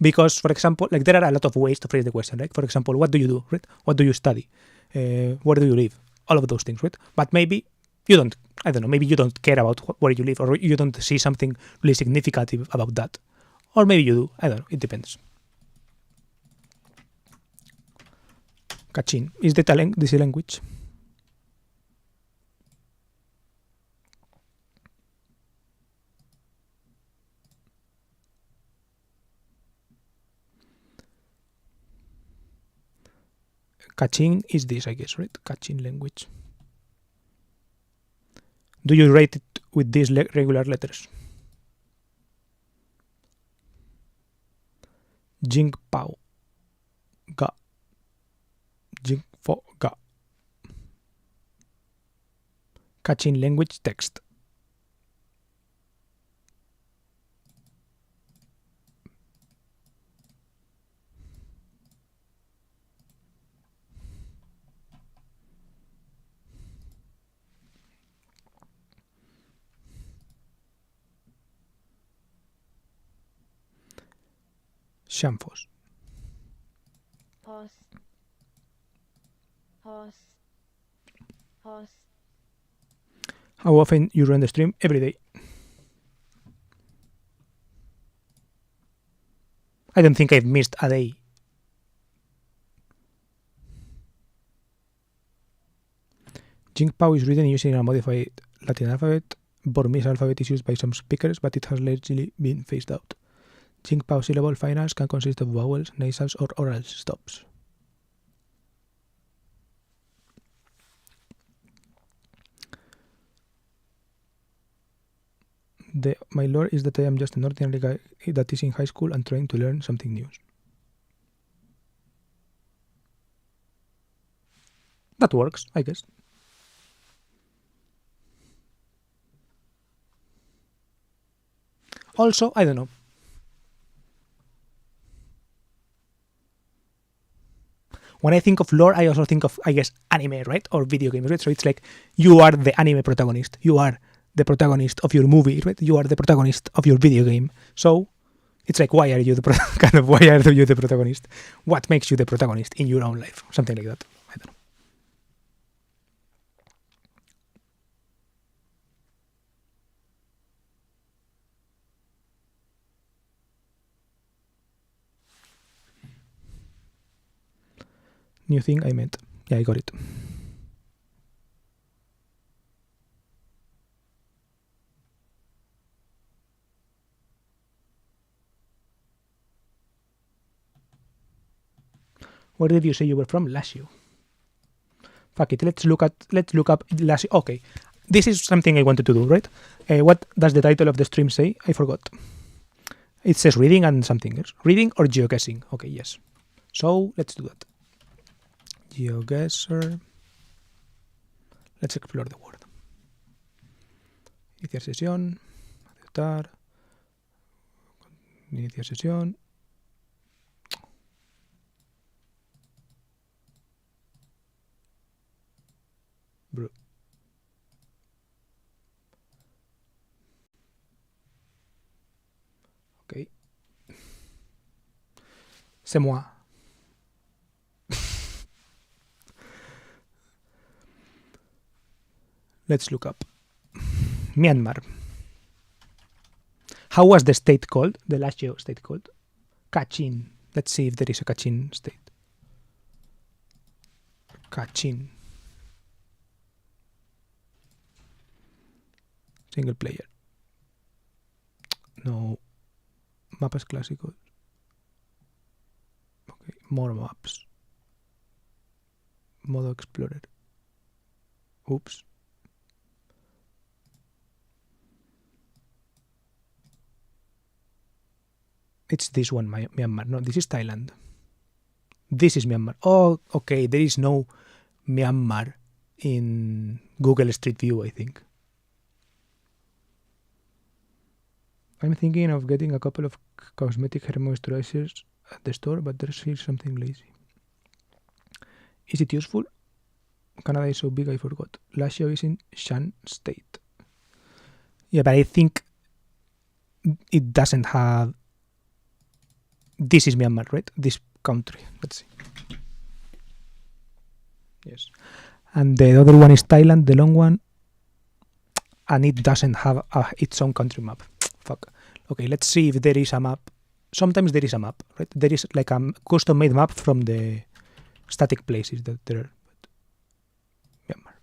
Because, for example, like there are a lot of ways to phrase the question, right? For example, what do you do, right? What do you study? Where do you live? All of those things, right? But maybe you don't, I don't know, maybe you don't care about where you live, or you don't see something really significant about that. Or maybe you do, I don't know, it depends. Kachin is this language. Kachin is this, I guess, right? Kachin language. Do you write it with these regular letters? Jing Pao. Ga. Jing Fo Ga. Kachin language text. Shamfos. Pause. Pause. Pause. How often you run the stream? Every day. I don't think I've missed a day. Jingpao is written using a modified Latin alphabet. Burmese alphabet is used by some speakers, but it has largely been phased out. Jingpao syllable finals can consist of vowels, nasals, or oral stops. My lore is that I am just an ordinary guy that is in high school and trying to learn something new. That works, I guess. Also, I don't know. When I think of lore, I also think of, I guess, anime, right? Or video games, right? So it's like you are the anime protagonist. You are the protagonist of your movie, right? You are the protagonist of your video game. So it's like, why are you the why are you the protagonist? What makes you the protagonist in your own life? Something like that. I don't know. New thing I meant. Yeah, I got it. Where did you say you were from? Lazio. Fuck it. Let's look up Lazio. Okay, this is something I wanted to do, right? What does the title of the stream say? I forgot. It says reading and something else. Reading or geoguessing? Okay, yes. So let's do that. GeoGuessr. Let's explore the world. Iniciar sesión. Aceptar. Iniciar sesión. Bro. Ok. C'est moi. Let's look up. Myanmar. How was the state called? The Lazio state called? Kachin. Let's see if there is a Kachin state. Kachin. Single player. No. Mapas clásicos. Okay. More maps. Modo Explorer. Oops. It's this one, Myanmar. No, this is Thailand. This is Myanmar. Oh, okay. There is no Myanmar in Google Street View, I think. I'm thinking of getting a couple of cosmetic hair moisturizers at the store, but there's here something lazy. Is it useful? Canada is so big, I forgot. Lazio is in Shan State. Yeah, but I think it doesn't have... This is Myanmar, right? This country. Let's see. Yes. And the other one is Thailand, the long one. And it doesn't have its own country map. Fuck. Okay, let's see if there is a map. Sometimes there is a map, right? There is like a custom-made map from the static places that there are. But Myanmar.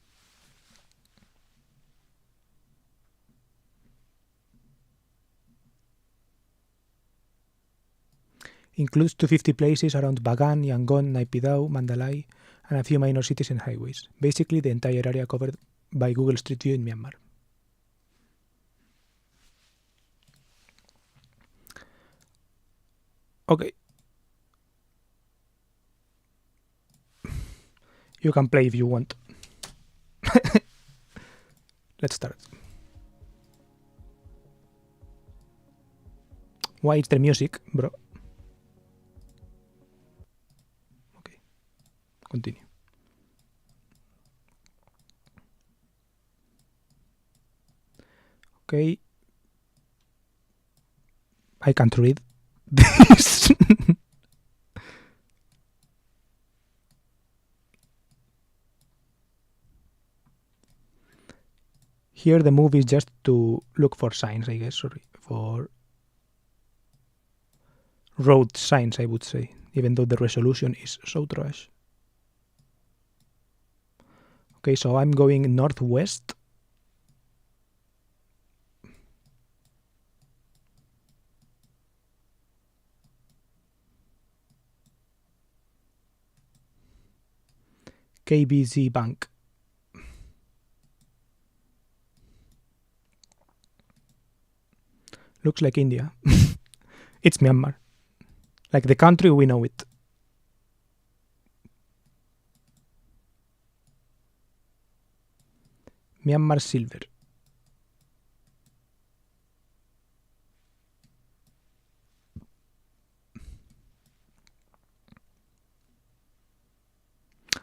Includes 250 places around Bagan, Yangon, Naypyidaw, Mandalay, and a few minor cities and highways. Basically, the entire area covered by Google Street View in Myanmar. Okay. You can play if you want. Let's start. Why is there music, bro? Okay. Continue. Okay. I can't read this. Here the move is just to look for signs, I guess. Sorry. For road signs, I would say. Even though the resolution is so trash. Okay, so I'm going northwest. KBZ Bank. Looks like India. It's Myanmar. Like the country, we know it. Myanmar silver.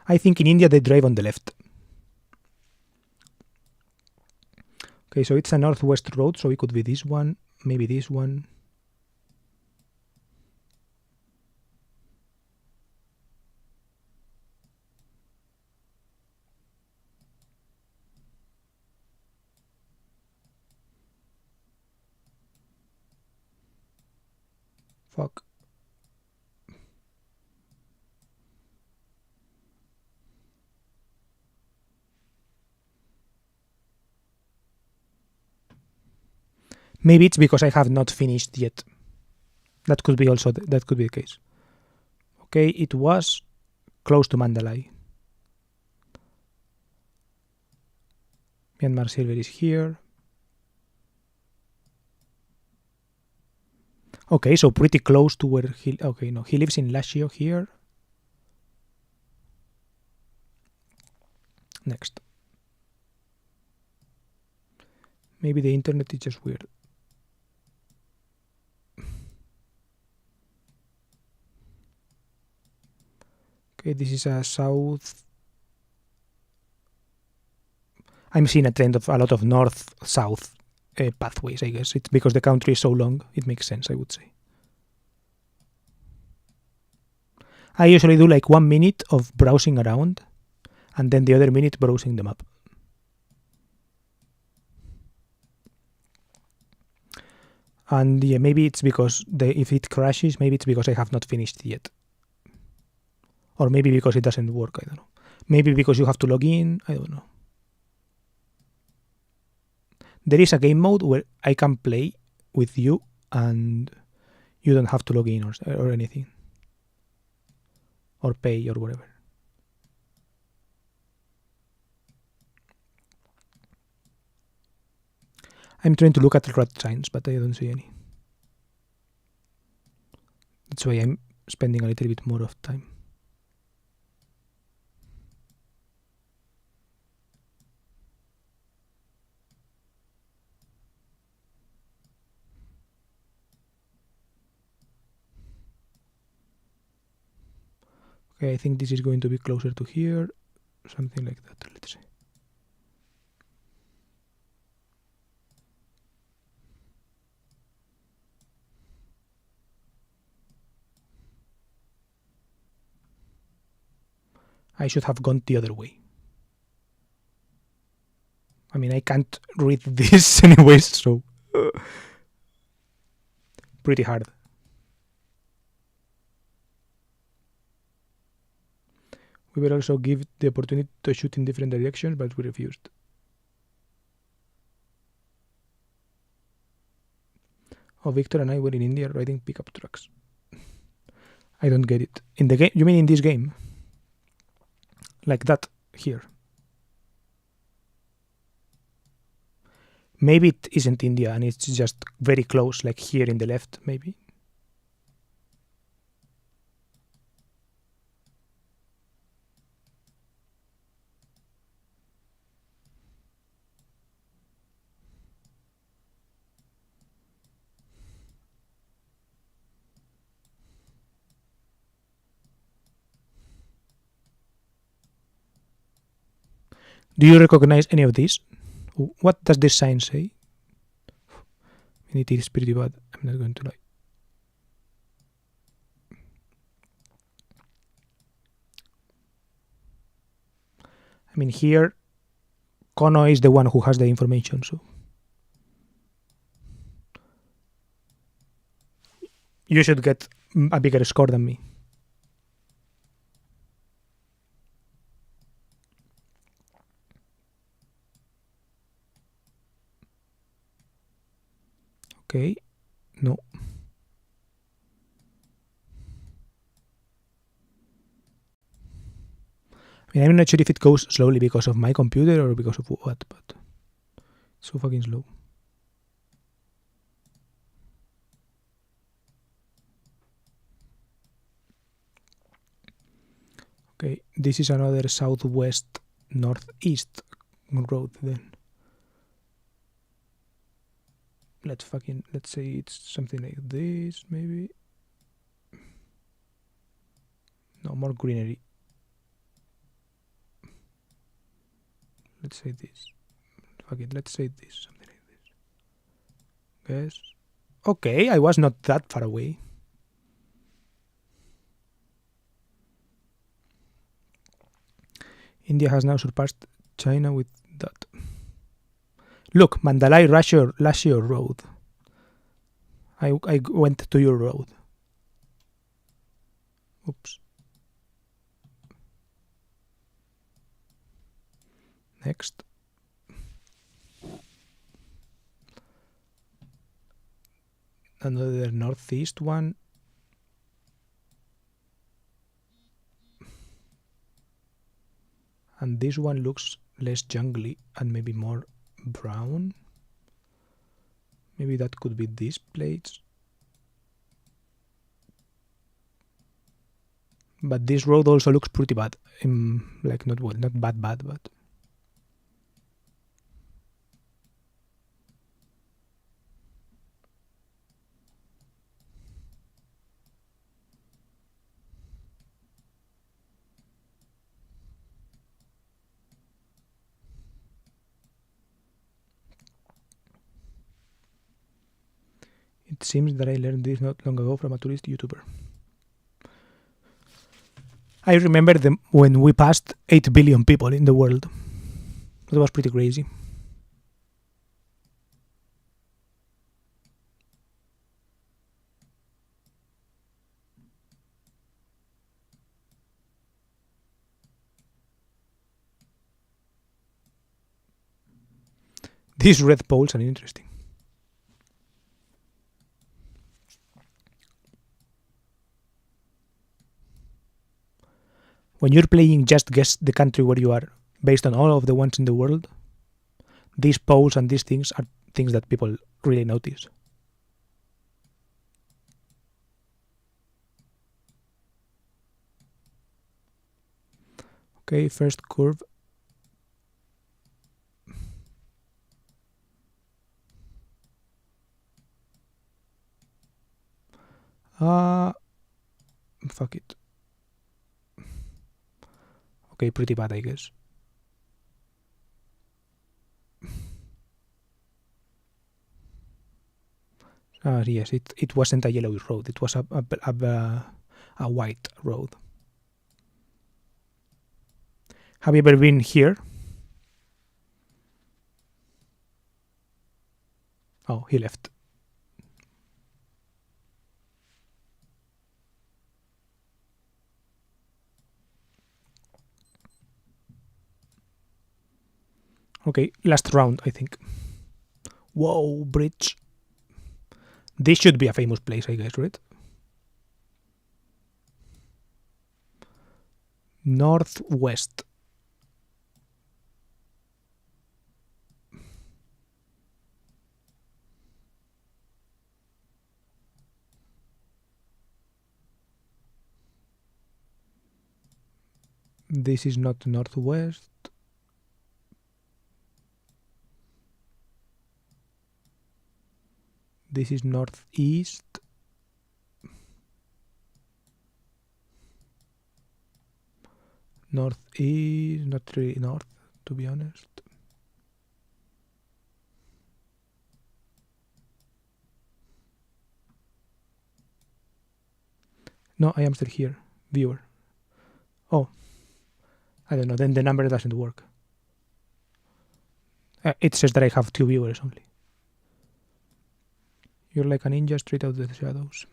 I think in India they drive on the left. Okay, so it's a northwest road, so it could be this one, maybe this one. Fuck. Maybe it's because I have not finished yet. That could be also that could be the case. Okay, it was close to Mandalay. Myanmar silver is here. Okay, so pretty close to where he... Okay, no, he lives in Lashio here. Next. Maybe the internet is just weird. Okay, this is a south... I'm seeing a trend of a lot of north-south pathways, I guess. It's because the country is so long, it makes sense, I would say. I usually do like 1 minute of browsing around, and then the other minute browsing the map. And yeah, maybe it's because if it crashes, maybe it's because I have not finished yet. Or maybe because it doesn't work, I don't know. Maybe because you have to log in, I don't know. There is a game mode where I can play with you and you don't have to log in or anything. Or pay or whatever. I'm trying to look at red signs, but I don't see any. That's why I'm spending a little bit more of time. Okay, I think this is going to be closer to here. Something like that, let's see. I should have gone the other way. I mean, I can't read this anyways, so... pretty hard. We were also given the opportunity to shoot in different directions, but we refused. Oh, Victor and I were in India riding pickup trucks. I don't get it. In the game? You mean in this game? Like that here. Maybe it isn't India and it's just very close, like here in the left, maybe. Do you recognize any of these? What does this sign say? It is pretty bad. I'm not going to lie. I mean, here, Kono is the one who has the information, so... You should get a bigger score than me. Okay, no. I I mean, I'm not sure if it goes slowly because of my computer or because of what, but it's so fucking slow. Okay, this is another southwest northeast road then. Let's say it's something like this, maybe. No, more greenery. Let's say this. Fuck it, let's say this, something like this. Guess. Okay, I was not that far away. India has now surpassed China with that. Look, Mandalay Lashio Road. I went to your road. Oops. Next. Another northeast one. And this one looks less jungly and maybe more brown. Maybe that could be this place. But this road also looks pretty bad. Like not bad, but it seems that I learned this not long ago from a tourist YouTuber. I remember when we passed 8 billion people in the world. That was pretty crazy. These red poles are interesting. When you're playing Just Guess the country where you are, based on all of the ones in the world, these poles and these things are things that people really notice. Okay, first curve. Fuck it. Okay, pretty bad, I guess. Yes, it wasn't a yellow road. It was a white road. Have you ever been here? Oh, he left. Okay, last round, I think. Whoa, bridge. This should be a famous place, I guess, right? Northwest. This is not northwest. This is northeast. Northeast, not really north, to be honest. No, I am still here. Viewer. Oh. I don't know, then the number doesn't work. It says that I have 2 viewers only. You're like a ninja straight out of the shadows.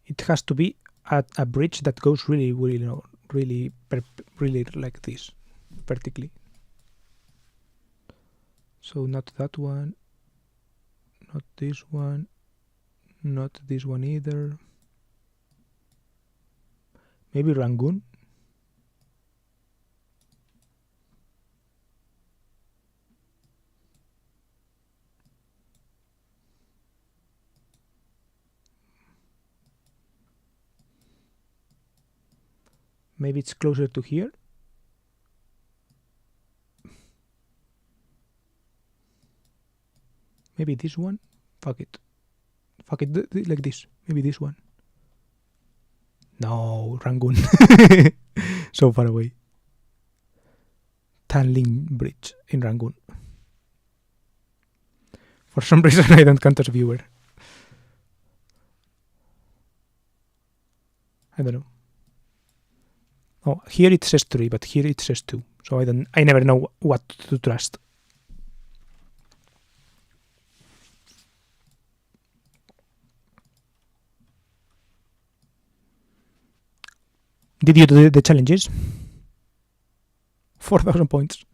It has to be a bridge that goes really like this, vertically. So not that one, not this one, Not this one either. Maybe Rangoon? Maybe it's closer to here? Maybe this one? Fuck it. Fuck it, like this. Maybe this one. No, Rangoon. So far away. Tanling Bridge in Rangoon. For some reason I don't count as viewer. I don't know. Oh, here it says 3, but here it says 2. So I never know what to trust. Did you do the challenges? 4,000 points.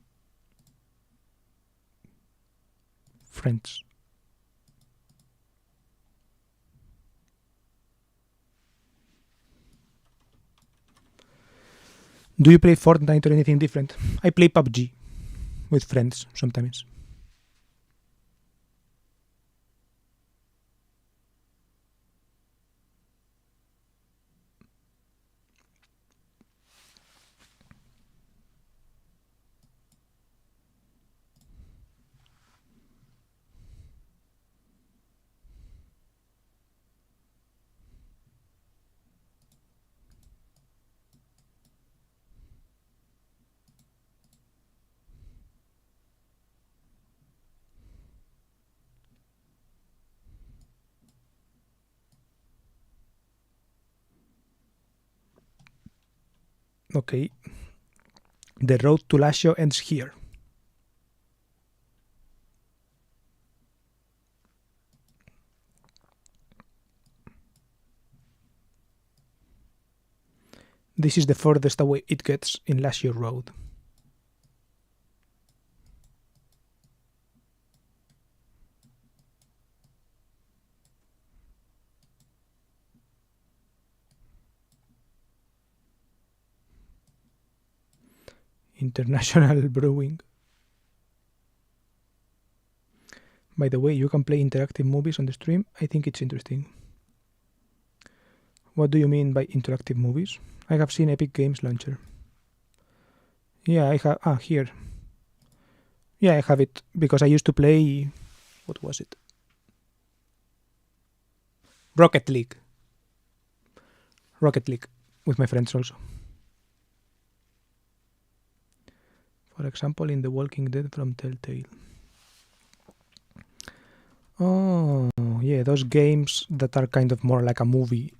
Friends. Do you play Fortnite or anything different? I play PUBG with friends sometimes. Okay. The road to Lazio ends here. This is the furthest away it gets in Lazio Road. International Brewing. By the way, you can play interactive movies on the stream. I think it's interesting. What do you mean by interactive movies? I have seen Epic Games Launcher. Yeah, I have... Ah, here. Yeah, I have it because I used to play... What was it? Rocket League. Rocket League with my friends also. For example, in The Walking Dead from Telltale. Oh, yeah, those games that are kind of more like a movie.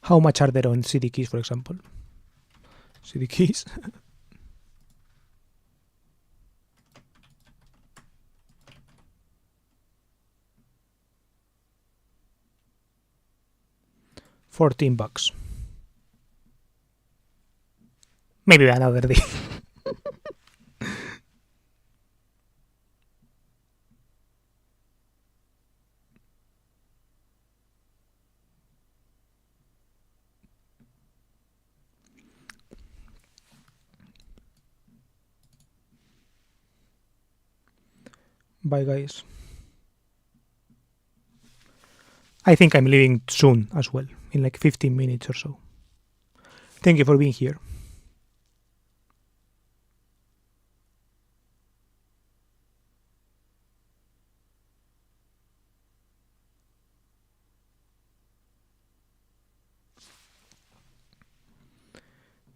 How much are there on CD keys, for example? CD keys? $14. Maybe another day. Bye, guys. I think I'm leaving soon as well, in like 15 minutes or so. Thank you for being here.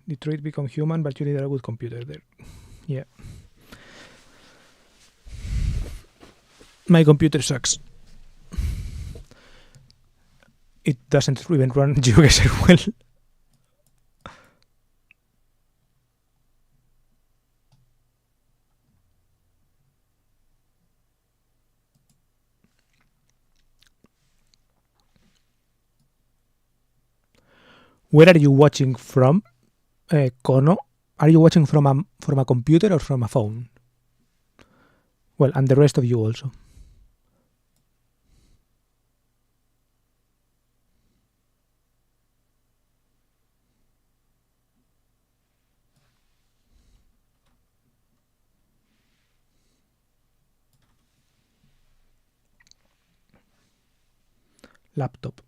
Detroit become human, but you need a good computer there. Yeah. My computer sucks. It doesn't even run geoguessr well. Where are you watching from, Kono? Are you watching from a computer or from a phone? Well, and the rest of you also. Laptop.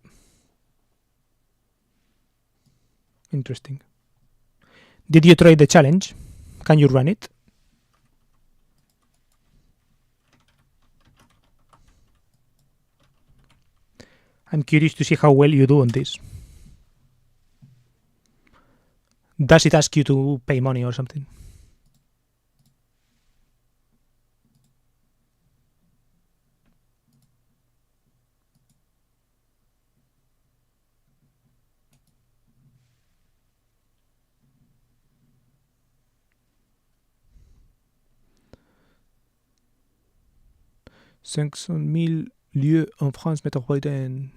Interesting. Did you try the challenge? Can you run it? I'm curious to see how well you do on this. Does it ask you to pay money or something? $500,000 lieux en France métropolitaine.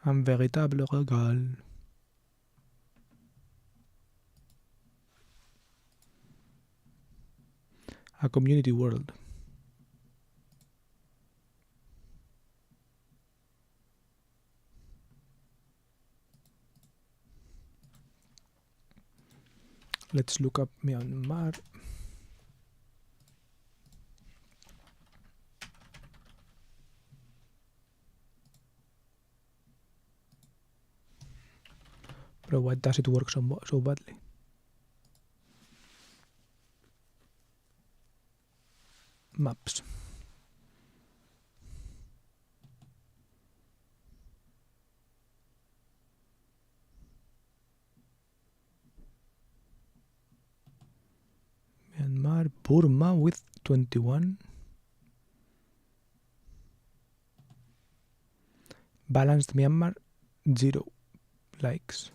Un véritable régal. A community world. Let's look up Myanmar. But why does it work so badly? Maps. Myanmar, Burma with 21. Balanced Myanmar, 0 likes.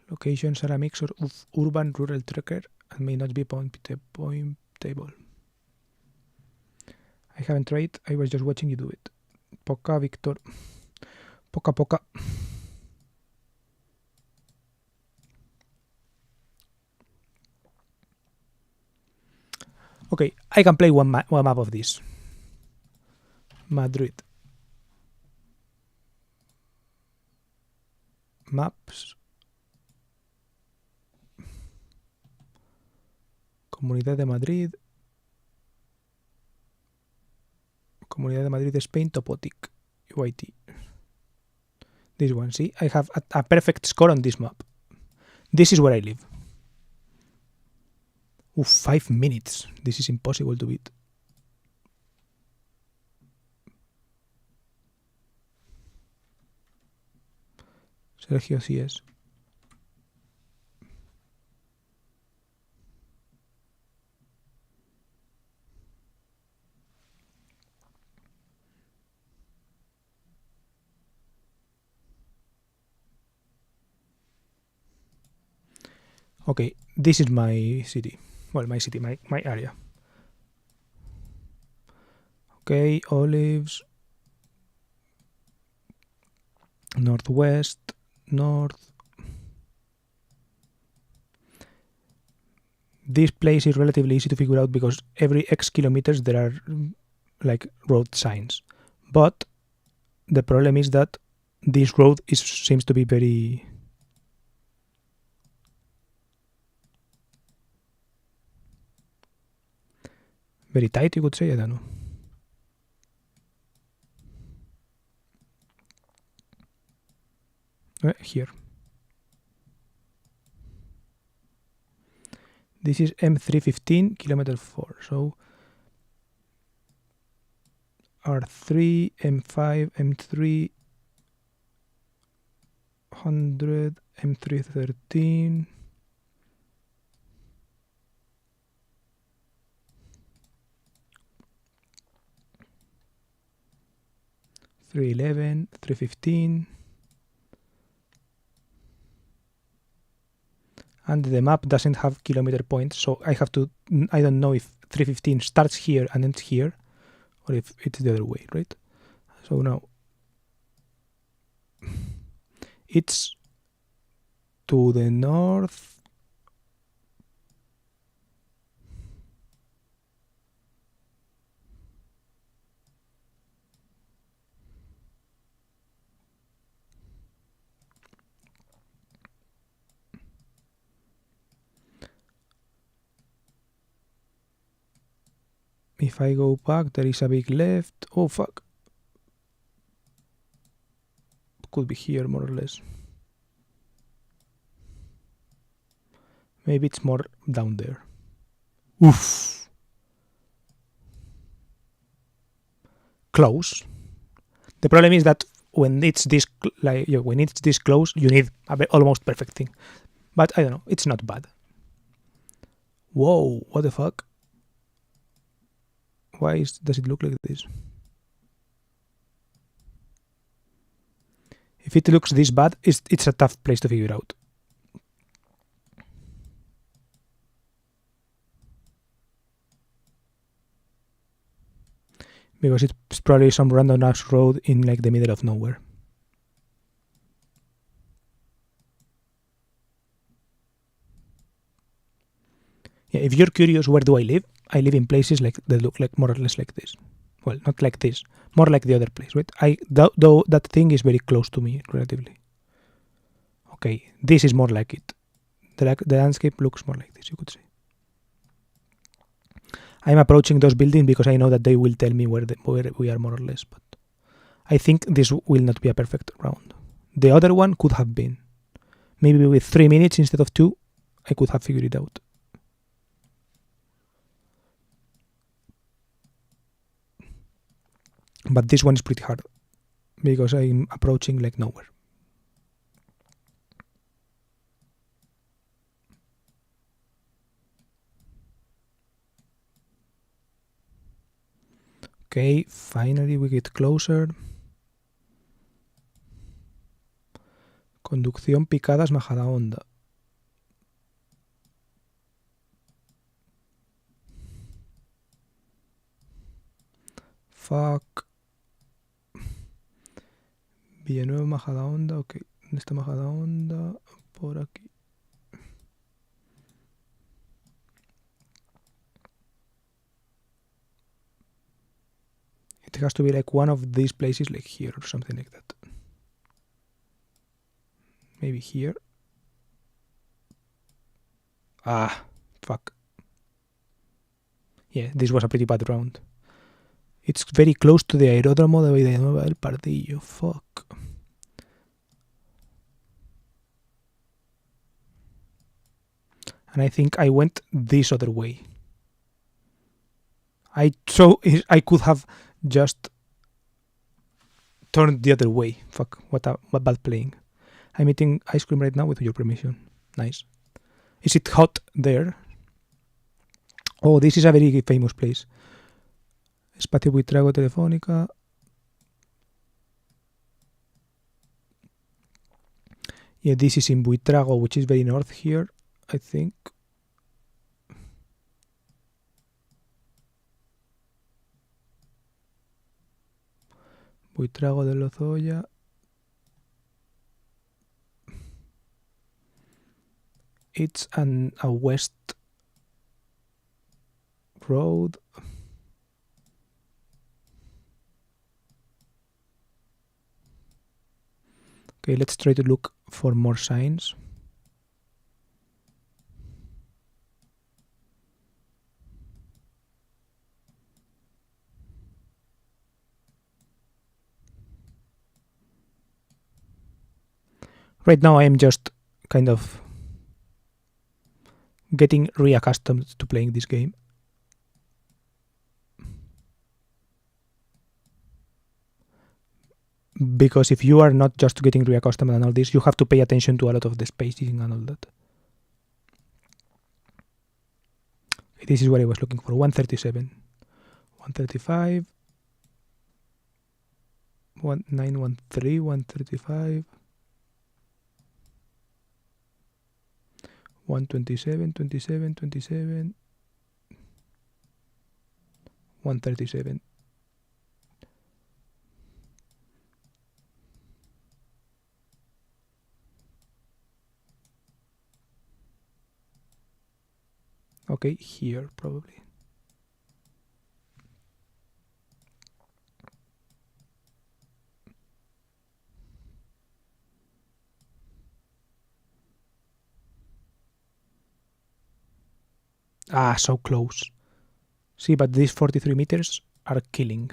Locations are a mix of urban, rural tracker and may not be pointable. I haven't tried, I was just watching you do it. Poca, Victor. Poca. Okay, I can play one map of this. Madrid. Maps. Comunidad de Madrid. Comunidad de Madrid, Spain, Topotic. UIT. This one, see? I have a perfect score on this map. This is where I live. 5 minutes. This is impossible to beat. Sergio CS. Okay, this is my city. Well, my city, my area. Okay, Olives. Northwest, north. This place is relatively easy to figure out because every X kilometers there are like road signs. But the problem is that this road seems to be very tight, you could say. I don't know. Here. This is M315, kilometer 4. So R3, M5, M3, 100, M3, 13. $311, $315. And the map doesn't have kilometer points, so I don't know if 315 starts here and ends here, or if it's the other way, right? So now it's to the north. If I go back, there is a big left. Oh, fuck. Could be here, more or less. Maybe it's more down there. Oof. Close. The problem is that when it's this close, you need almost perfect thing. But I don't know. It's not bad. Whoa! What the fuck? Why does it look like this? If it looks this bad, it's a tough place to figure out. Because it's probably some random ass road in like the middle of nowhere. Yeah, if you're curious where do I live in places like that look like more or less like this. Well, not like this, more like the other place, right? Though that thing is very close to me relatively. Okay, this is more like it. The landscape looks more like this, you could say. I'm approaching those buildings because I know that they will tell me where we are more or less, but I think this will not be a perfect round. The other one could have been. Maybe with 3 minutes instead of 2, I could have figured it out. But this one is pretty hard because I'm approaching like nowhere. Okay, finally we get closer. Conducción Picadas Majadahonda. Fuck. Villanueva Majadahonda, ok. ¿Dónde está Majadahonda? Por aquí. It has to be like one of these places, like here or something like that. Maybe here. Ah, fuck. Yeah, this was a pretty bad round. It's very close to the aeródromo de Villanueva del Pardillo. Fuck. And I think I went this other way. I could have just turned the other way. Fuck, what bad playing. I'm eating ice cream right now with your permission. Nice. Is it hot there? Oh, this is a very famous place. Espacio Buitrago Telefónica. Yeah, this is in Buitrago, which is very north here, I think. Buitrago de Lozoya. It's a west road. Okay, let's try to look for more signs. Right now I am just kind of getting reaccustomed to playing this game. because if you are not just getting reaccustomed and all this, you have to pay attention to a lot of the spacing and all that. This is what I was looking for. 137, 135, 1913, 135, 127, 27, 27, 137. Okay, here probably. Ah, so close. See, but these 43 meters are killing.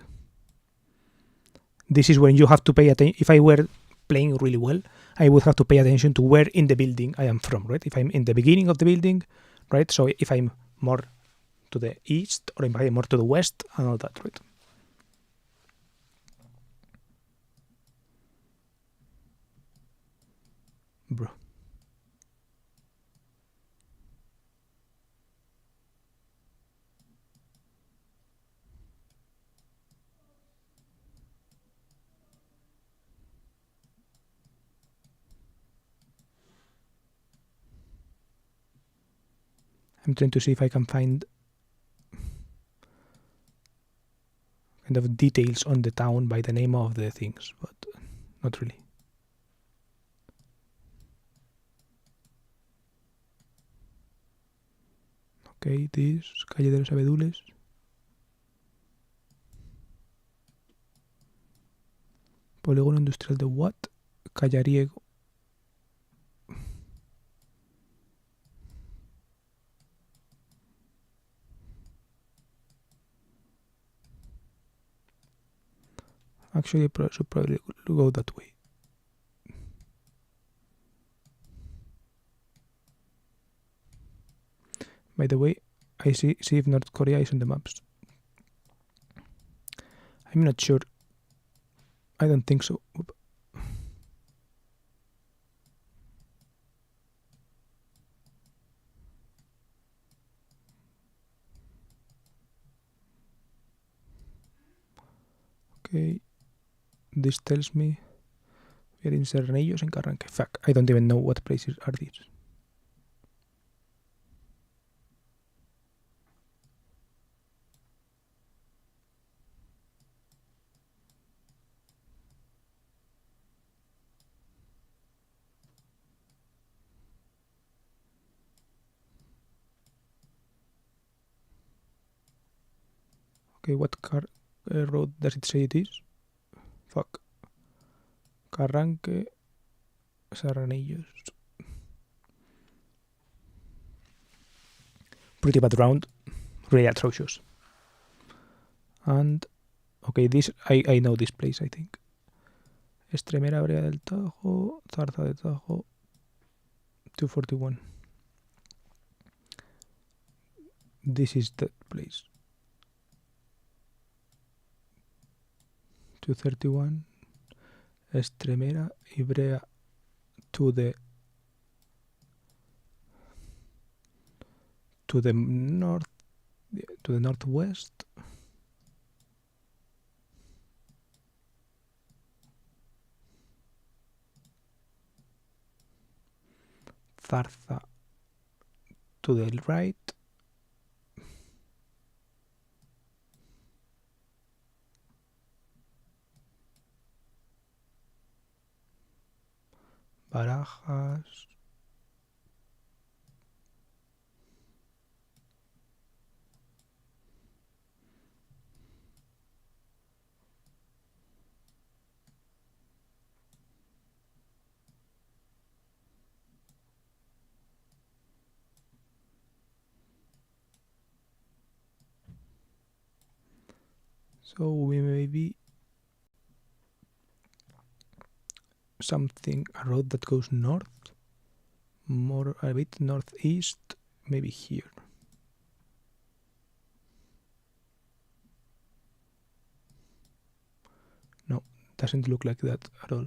This is when you have to pay attention. If I were playing really well, I would have to pay attention to where in the building I am from, right? If I'm in the beginning of the building, right? So if I'm more to the east or if I'm more to the west and all that, right? Bro. I'm trying to see if I can find kind of details on the town by the name of the things, but not really. Okay, this, Calle de los Abedules. Polígono industrial de what? Callariego. Actually, I should probably go that way. By the way, I see if North Korea is on the maps. I'm not sure. I don't think so. Okay. This tells me we're in Cernellos and Carranque. Fuck, I don't even know what places are these. Okay, what road does it say it is? Fuck. Carranque, Serranillos. Pretty bad round. Really atrocious. And, okay, this, I know this place, I think. Estremera, Brea del Tajo, Zarza de Tajo, 241. This is that place. 231. Estremera y Brea to the north, to the northwest. Zarza to the right. Barajas. So we may be something, a road that goes north, more a bit northeast, maybe here. No, doesn't look like that at all.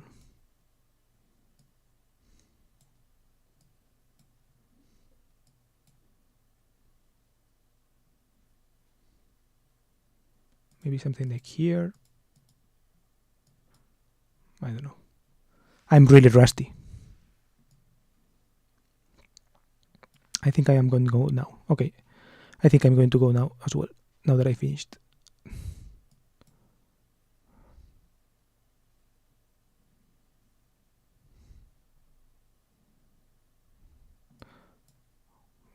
Maybe something like here. I don't know. I'm really rusty. I think I am going to go now. Okay. I think I'm going to go now as well, now that I finished.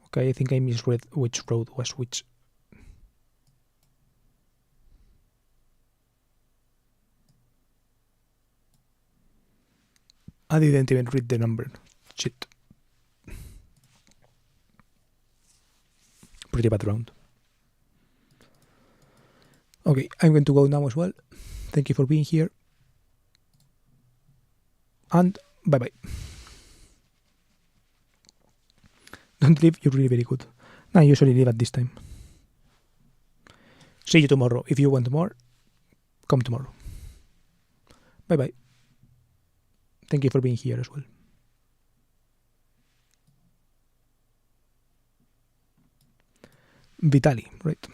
Okay, I think I misread which road was which. I didn't even read the number. Shit. Pretty bad round. Okay, I'm going to go now as well. Thank you for being here. And bye bye. Don't leave, you're really very good. I usually leave at this time. See you tomorrow. If you want more, come tomorrow. Bye bye. Thank you for being here as well. Vitali, right?